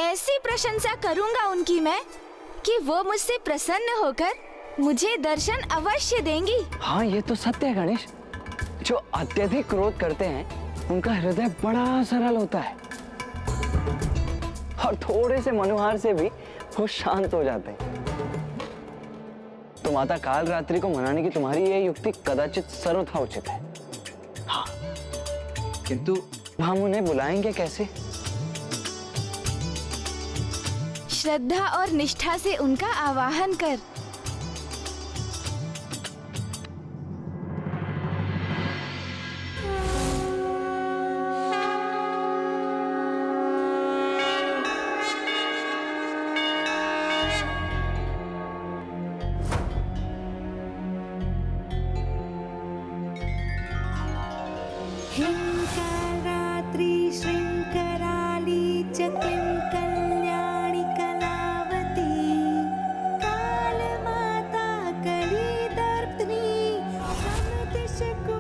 ऐसी प्रशंसा करूंगा उनकी मैं कि वो मुझसे प्रसन्न होकर मुझे दर्शन अवश्य देंगी। हाँ, ये तो सत्य है गणेश। जो अत्यधिक क्रोध करते हैं उनका हृदय बड़ा सरल होता है, और थोड़े से मनोहार से भी वो शांत हो जाते हैं। तो माता काल रात्रि को मनाने की तुम्हारी ये युक्ति कदाचित सर्वथा उचित है। हाँ, किंतु हम उन्हें बुलाएंगे कैसे? श्रद्धा और निष्ठा से उनका आवाहन कर। हिंकारात्रि श्रृंकराली च किं कल्याणी कलावती कालमाता कलिदर्पिणी समतिशकुपान्विता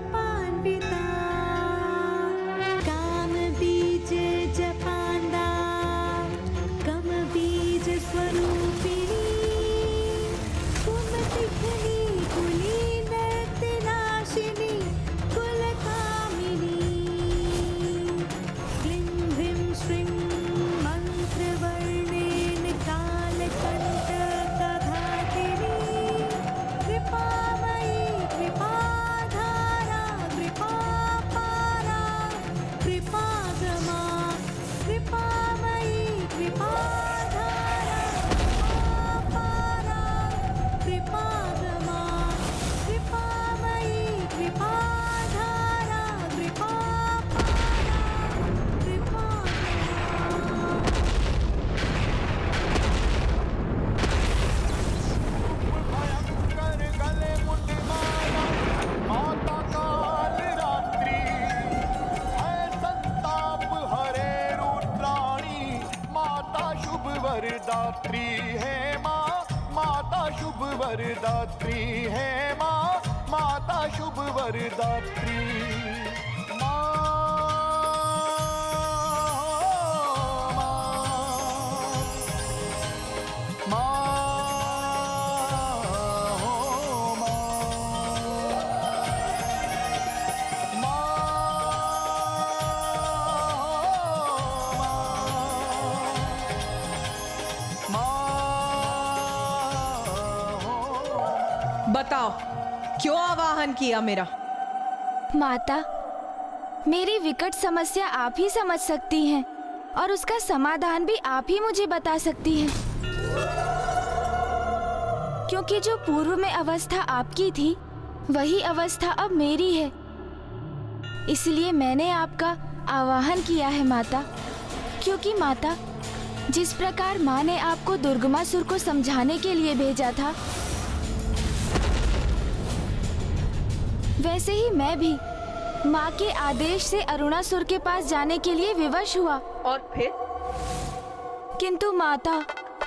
कामबीज जपान्दा कमबीज स्वरूपिणी कुमतिघ्नी कुलीनर्तिनाशिनी कुलकामिनी वरदात्री है माँ, माता शुभ वरदात्री। बताओ क्यों आवाहन किया मेरा? माता, मेरी विकट समस्या आप ही समझ सकती हैं और उसका समाधान भी आप ही मुझे बता सकती हैं। क्योंकि जो पूर्व में अवस्था आपकी थी वही अवस्था अब मेरी है, इसलिए मैंने आपका आवाहन किया है माता। क्योंकि माता, जिस प्रकार माँ ने आपको दुर्गमासुर को समझाने के लिए भेजा था, वैसे ही मैं भी माँ के आदेश से अरुणासुर के पास जाने के लिए विवश हुआ। और फिर? किंतु माता,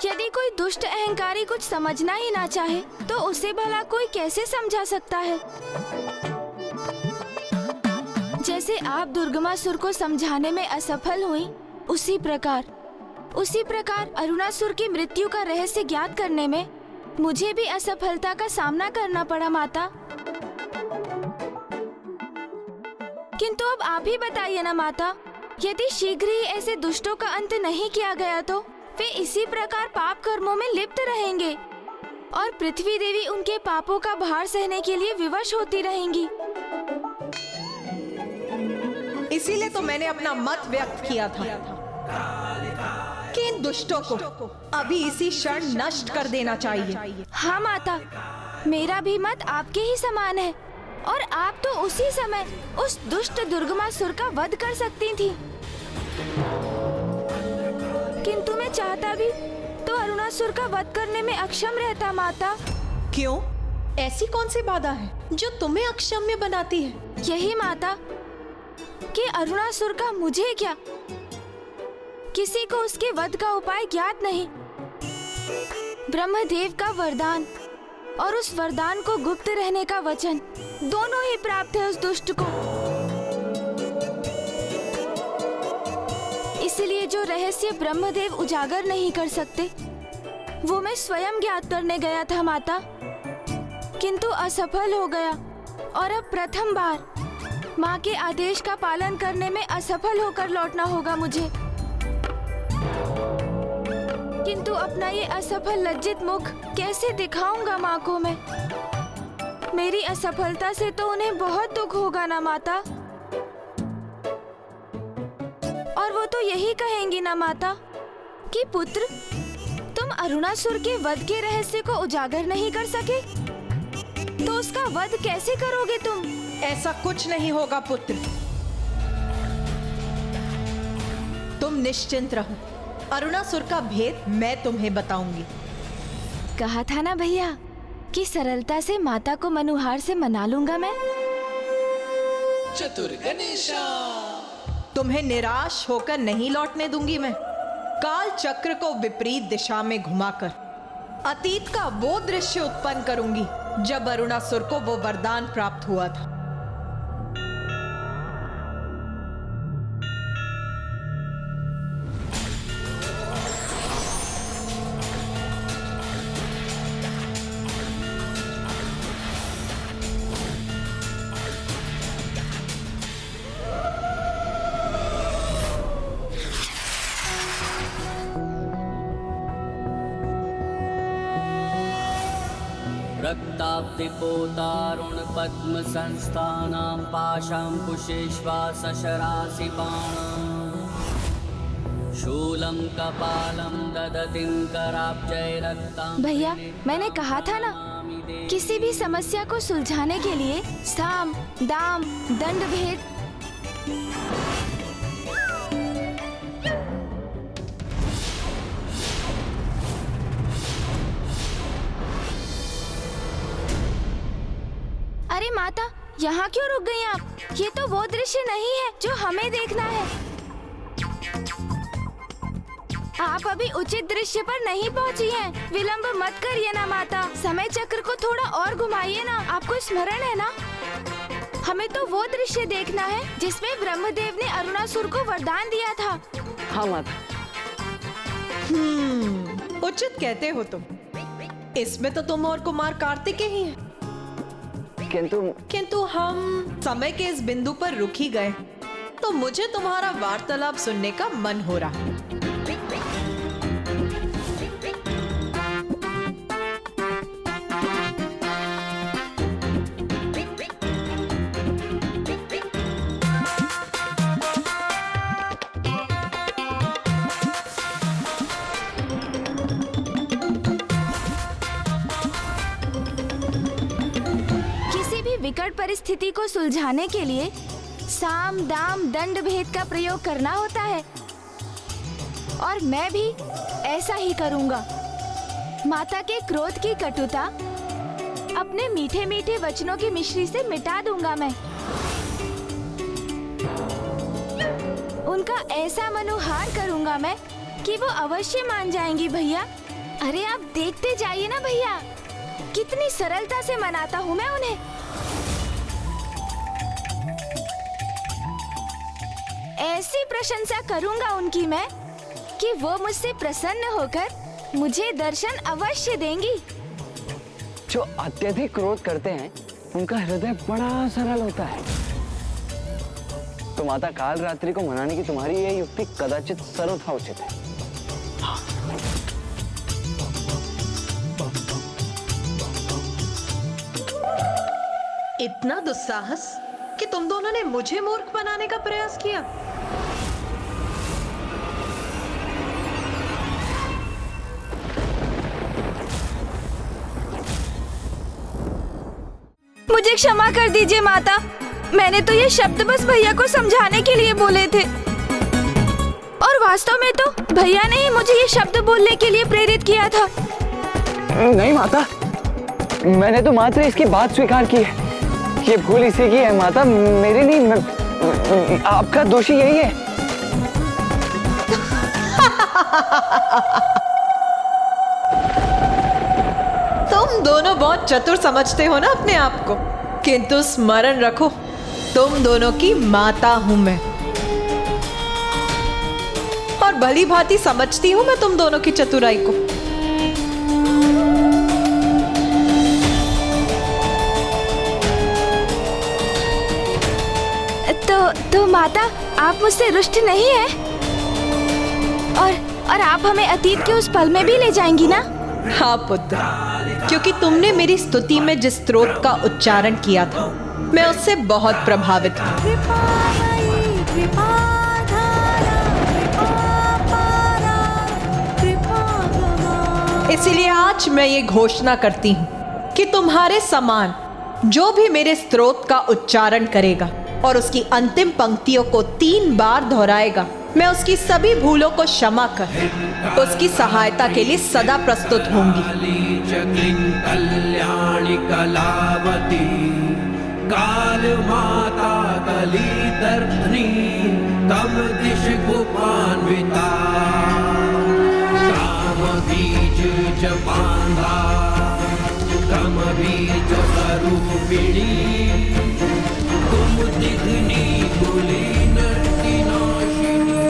यदि कोई दुष्ट अहंकारी कुछ समझना ही ना चाहे तो उसे भला कोई कैसे समझा सकता है? जैसे आप दुर्गमासुर को समझाने में असफल हुई, उसी प्रकार अरुणासुर की मृत्यु का रहस्य ज्ञात करने में मुझे भी असफलता का सामना करना पड़ा माता। किंतु अब आप ही बताइए ना माता, यदि शीघ्र ही ऐसे दुष्टों का अंत नहीं किया गया तो वे इसी प्रकार पाप कर्मों में लिप्त रहेंगे और पृथ्वी देवी उनके पापों का भार सहने के लिए विवश होती रहेंगी। इसीलिए तो मैंने अपना मत व्यक्त किया था कि इन दुष्टों को अभी इसी क्षण नष्ट कर देना चाहिए। हाँ माता, मेरा भी मत आपके ही समान है और आप तो उसी समय उस दुष्ट दुर्गमासुर का वध कर सकती थी। किंतु मैं चाहता भी तो अरुणासुर का वध करने में अक्षम रहता माता। क्यों? ऐसी कौन सी बाधा है जो तुम्हें अक्षम्य बनाती है? यही माता कि अरुणासुर का मुझे क्या, किसी को उसके वध का उपाय ज्ञात नहीं। ब्रह्मदेव का वरदान और उस वरदान को गुप्त रहने का वचन दोनों ही प्राप्त है उस दुष्ट को। इसलिए जो रहस्य ब्रह्मदेव उजागर नहीं कर सकते वो मैं स्वयं ज्ञात करने गया था माता, किंतु असफल हो गया और अब प्रथम बार माँ के आदेश का पालन करने में असफल होकर लौटना होगा मुझे। किंतु अपना ये असफल लज्जित मुख कैसे दिखाऊंगा माँ को मैं? मेरी असफलता से तो उन्हें बहुत दुख होगा ना माता। और वो तो यही कहेंगी ना माता कि पुत्र, तुम अरुणासुर के वध के रहस्य को उजागर नहीं कर सके, तो उसका वध कैसे करोगे तुम? ऐसा कुछ नहीं होगा पुत्र, तुम निश्चिंत रहो। अरुणासुर का भेद मैं तुम्हें बताऊंगी। कहा था ना भैया कि सरलता से माता को मनुहार से मना लूंगा मैं। चतुर गणेशा, तुम्हें निराश होकर नहीं लौटने दूंगी मैं। काल चक्र को विपरीत दिशा में घुमाकर अतीत का वो दृश्य उत्पन्न करूंगी जब अरुणासुर को वो वरदान प्राप्त हुआ था। रक्ताब्धिपोतारुण पद्म संस्थानां पाशांकुशेष्वा सशरासि बाणं शूलं कपालं ददतिं कराब्जय रक्तां। भैया, मैंने कहा था ना, किसी भी समस्या को सुलझाने के लिए साम, दाम, दंड भेद अरे माता, यहाँ क्यों रुक गई आप? ये तो वो दृश्य नहीं है जो हमें देखना है। आप अभी उचित दृश्य पर नहीं पहुंची हैं। विलंब मत करिए ना माता, समय चक्र को थोड़ा और घुमाइए ना। आपको स्मरण है ना, हमें तो वो दृश्य देखना है जिसमें ब्रह्मदेव ने अरुणासुर को वरदान दिया था। हाँ माता। उचित कहते हो तुम। इसमें तो तुम और कुमार कार्तिकेय ही हैं। किंतु हम समय के इस बिंदु पर रुक ही गए, तो मुझे तुम्हारा वार्तालाप सुनने का मन हो रहा। विकट परिस्थिति को सुलझाने के लिए साम दाम दंड भेद का प्रयोग करना होता है, और मैं भी ऐसा ही करूंगा। माता के क्रोध की कटुता अपने मीठे मीठे वचनों की मिश्री से मिटा दूंगा मैं। उनका ऐसा मनोहार करूंगा मैं कि वो अवश्य मान जाएंगी भैया। अरे आप देखते जाइए ना भैया, कितनी सरलता से मनाता हूँ मैं उन्हें। ऐसी प्रशंसा करूंगा उनकी मैं कि वो मुझसे प्रसन्न होकर मुझे दर्शन अवश्य देंगी। जो अत्यधिक क्रोध करते हैं उनका हृदय बड़ा सरल होता है। तो माता काल रात्रि को मनाने की तुम्हारी यह युक्ति कदाचित सर्वथा उचित है। इतना दुस्साहस कि तुम दोनों ने मुझे मूर्ख बनाने का प्रयास किया। मुझे क्षमा कर दीजिए माता, मैंने तो ये शब्द बस भैया को समझाने के लिए बोले थे, और वास्तव में तो भैया ने ही मुझे ये शब्द बोलने के लिए प्रेरित किया था। नहीं माता, मैंने तो मात्र इसकी बात स्वीकार की है। ये भूल इसी की है माता, मेरी नहीं। आपका दोषी यही है। तुम दोनों बहुत चतुर समझते हो ना अपने आप को, किंतु स्मरण रखो, तुम दोनों की माता हूं मैं, और भली भांति समझती हूं मैं तुम दोनों की चतुराई को। तो माता, आप मुझसे रुष्ट नहीं है, और आप हमें अतीत के उस पल में भी ले जाएंगी ना? हाँ पुत्र, क्योंकि तुमने मेरी स्तुति में जिस स्तोत्र का उच्चारण किया था, मैं उससे बहुत प्रभावित हूँ। इसीलिए आज मैं ये घोषणा करती हूँ कि तुम्हारे समान जो भी मेरे स्तोत्र का उच्चारण करेगा और उसकी अंतिम पंक्तियों को 3 बार दोहराएगा, मैं उसकी सभी भूलों को क्षमा कर उसकी सहायता के लिए सदा प्रस्तुत होंगी। कल्याणी कलावती काल माता कली दर्पणी तम दिश गुपान्विता काम बीज जपांधा तम बीज स्वरूपिणी तुम दिग्नी कुली नर्ति नाशिनी।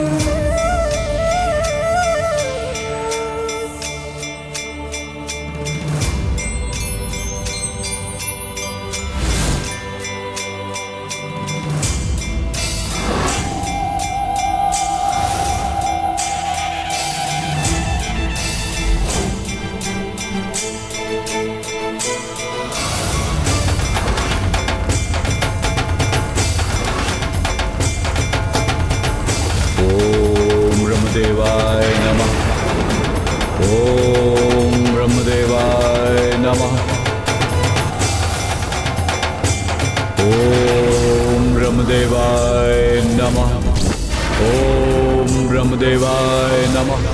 ब्रह्मदेवाय नमः। ओम ब्रह्मदेवाय नमः। ओम ब्रह्मदेवाय नमः। ओम ब्रह्मदेवाय नमः।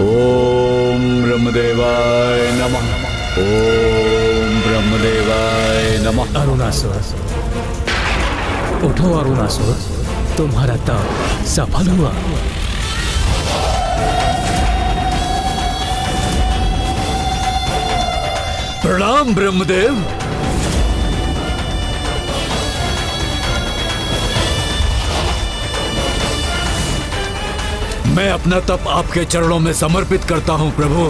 ओम ब्रह्मदेवाय नमः। ओम ब्रह्मदेवाय नमः। अरुणासुर, उठो अरुणासुर, तुम्हारा तप सफल हुआ। प्रणाम ब्रह्मदेव। मैं अपना तप आपके चरणों में समर्पित करता हूं प्रभु।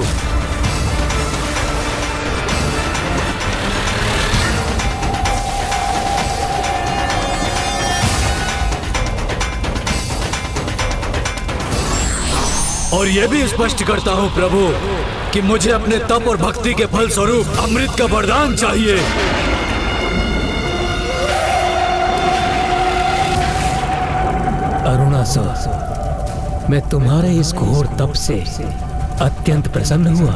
और यह भी स्पष्ट करता हूं प्रभु कि मुझे अपने तप और भक्ति के फल स्वरूप अमृत का वरदान चाहिए। अरुणासुर, मैं तुम्हारे इस घोर तप से अत्यंत प्रसन्न हुआ,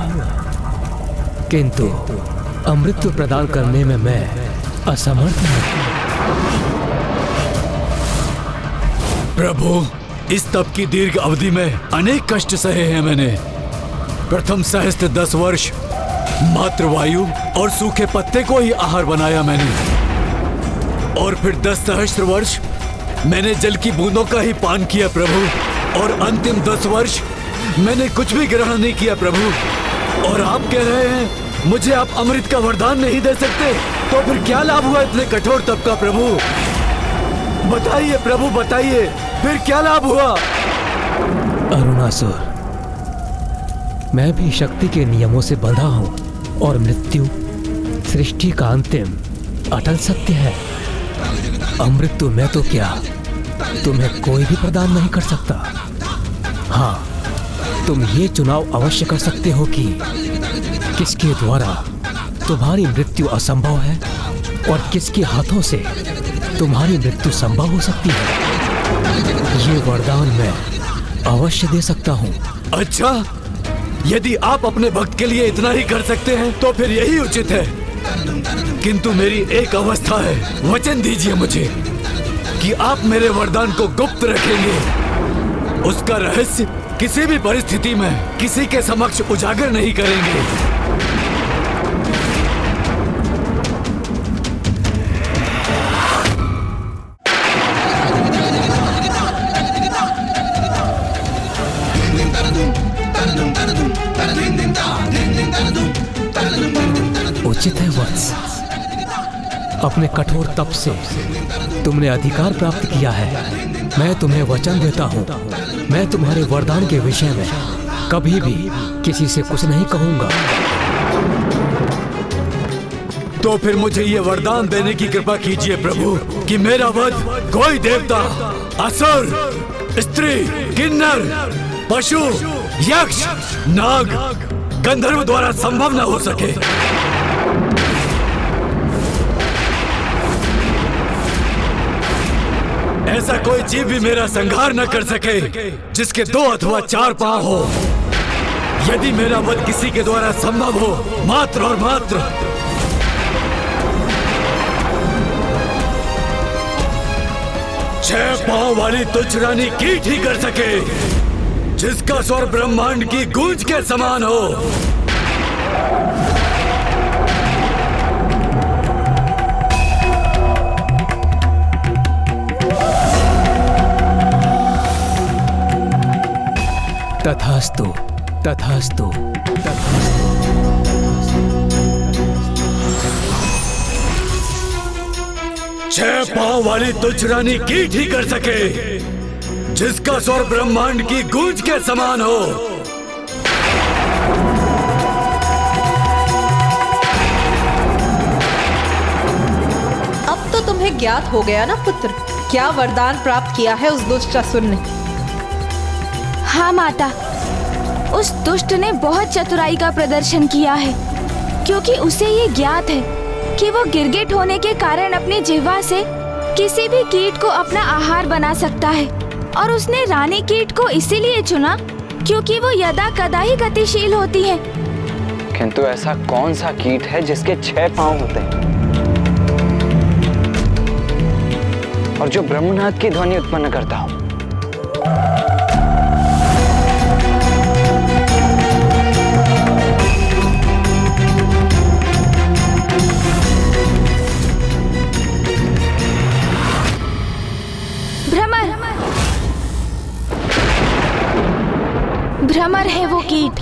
किंतु अमृत प्रदान करने में मैं असमर्थ हूं। प्रभु, इस तप की दीर्घ अवधि में अनेक कष्ट सहे हैं मैंने। प्रथम सहस्त्र 10 वर्ष मात्र वायु और सूखे पत्ते को ही आहार बनाया मैंने, और फिर 10 सहस्त्र वर्ष मैंने जल की बूंदों का ही पान किया प्रभु, और अंतिम 10 वर्ष मैंने कुछ भी ग्रहण नहीं किया प्रभु। और आप कह रहे हैं मुझे आप अमृत का वरदान नहीं दे सकते, तो फिर क्या लाभ हुआ इतने कठोर तप का प्रभु? बताइए प्रभु, बताइए, फिर क्या लाभ हुआ? अरुणासुर, मैं भी शक्ति के नियमों से बंधा हूं, और मृत्यु सृष्टि का अंतिम अटल सत्य है। अमृत तो मैं तो क्या, तुम्हें कोई भी प्रदान नहीं कर सकता। हाँ, तुम ये चुनाव अवश्य कर सकते हो कि किसके द्वारा तुम्हारी मृत्यु असंभव है और किसके हाथों से तुम्हारी मृत्यु संभव हो सकती है। ये वरदान मैं अवश्य दे सकता हूँ। अच्छा, यदि आप अपने भक्त के लिए इतना ही कर सकते हैं तो फिर यही उचित है, किंतु मेरी एक अवस्था है। वचन दीजिए मुझे कि आप मेरे वरदान को गुप्त रखेंगे, उसका रहस्य किसी भी परिस्थिति में किसी के समक्ष उजागर नहीं करेंगे। उचित है वत्स, अपने कठोर तप से तुमने अधिकार प्राप्त किया है। मैं तुम्हें वचन देता हूँ, मैं तुम्हारे वरदान के विषय में कभी भी किसी से कुछ नहीं कहूंगा। तो फिर मुझे ये वरदान देने की कृपा कीजिए प्रभु कि मेरा वध कोई देवता, असुर, स्त्री, किन्नर, पशु, यक्ष, नाग, गंधर्व द्वारा संभव न हो सके। ऐसा कोई जीव भी मेरा संहार न कर सके जिसके 2 अथवा 4 पांव हो। यदि मेरा वध किसी के द्वारा संभव हो, मात्र और मात्र 6 पांव वाली तुच्छ रानी कीट ही कर सके, जिसका स्वर ब्रह्मांड की गूंज के समान हो। तथास्तु, तथास्तु, छह पांव वाली तुच्छ रानी कीट ही कर सके, जिसका स्वर ब्रह्मांड की गूंज के समान हो। अब तो तुम्हें ज्ञात हो गया ना पुत्र, क्या वरदान प्राप्त किया है उस दुष्ट असुर ने? हाँ माता, उस दुष्ट ने बहुत चतुराई का प्रदर्शन किया है, क्योंकि उसे ये ज्ञात है कि वो गिरगिट होने के कारण अपनी जिह्वा से किसी भी कीट को अपना आहार बना सकता है, और उसने रानी कीट को इसीलिए चुना क्योंकि वो यदा कदा ही गतिशील होती है। किंतु ऐसा कौन सा कीट है जिसके 6 पांव होते हैं और जो ब्रह्मनाद की ध्वनि उत्पन्न करता हो? भ्रमर है वो कीट।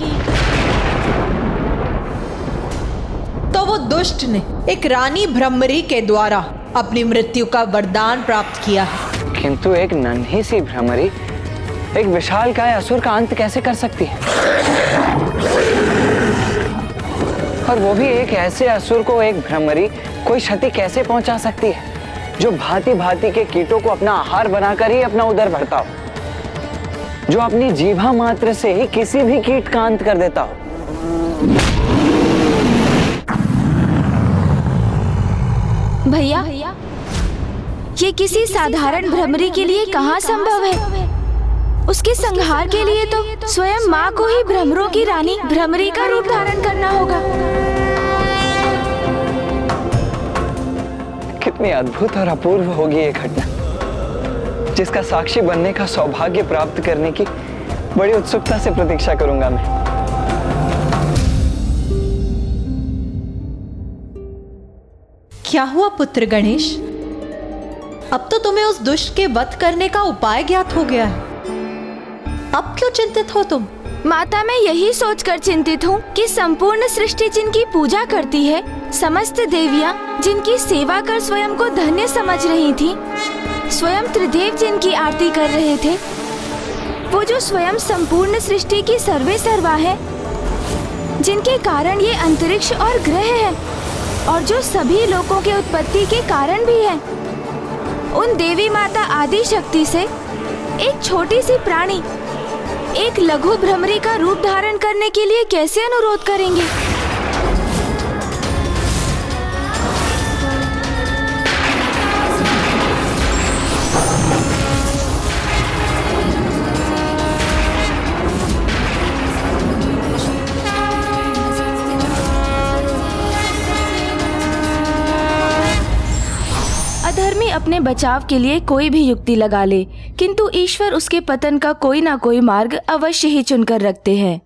तो वो दुष्ट ने एक रानी भ्रमरी के द्वारा अपनी मृत्यु का वरदान प्राप्त किया है। किंतु एक नन्ही सी भ्रमरी एक विशालकाय असुर का अंत कैसे कर सकती है? और वो भी एक ऐसे असुर को एक भ्रमरी कोई क्षति कैसे पहुंचा सकती है जो भांति भांति के कीटों को अपना आहार बनाकर ही अपना उदर भरता हो, जो अपनी जीभा मात्र से ही किसी भी कीट का अंत कर देता हो। भैया, ये किसी साधारण भ्रमरी के लिए कहाँ संभव है? उसके संहार के लिए तो स्वयं माँ को ही भ्रमरों की रानी भ्रमरी का रूप धारण करना होगा। कितनी अद्भुत और अपूर्व होगी ये घटना, जिसका साक्षी बनने का सौभाग्य प्राप्त करने की बड़ी उत्सुकता से प्रतीक्षा करूंगा मैं। क्या हुआ पुत्र गणेश? अब तो तुम्हें उस दुष्ट के वध करने का उपाय ज्ञात हो गया है। अब क्यों चिंतित हो तुम? माता, मैं यही सोचकर चिंतित हूँ कि संपूर्ण सृष्टि जिनकी पूजा करती है, समस्त देवियाँ जिनकी सेवा कर स्वयं को धन्य समझ रही थी, स्वयं त्रिदेव जिनकी आरती कर रहे थे, वो जो स्वयं संपूर्ण सृष्टि की सर्वे सर्वा है, जिनके कारण ये अंतरिक्ष और ग्रह है, और जो सभी लोगों के उत्पत्ति के कारण भी है, उन देवी माता आदि शक्ति से एक छोटी सी प्राणी एक लघु भ्रमरी का रूप धारण करने के लिए कैसे अनुरोध करेंगे? अधर्मी अपने बचाव के लिए कोई भी युक्ति लगा ले, किंतु ईश्वर उसके पतन का कोई ना कोई मार्ग अवश्य ही चुनकर रखते हैं।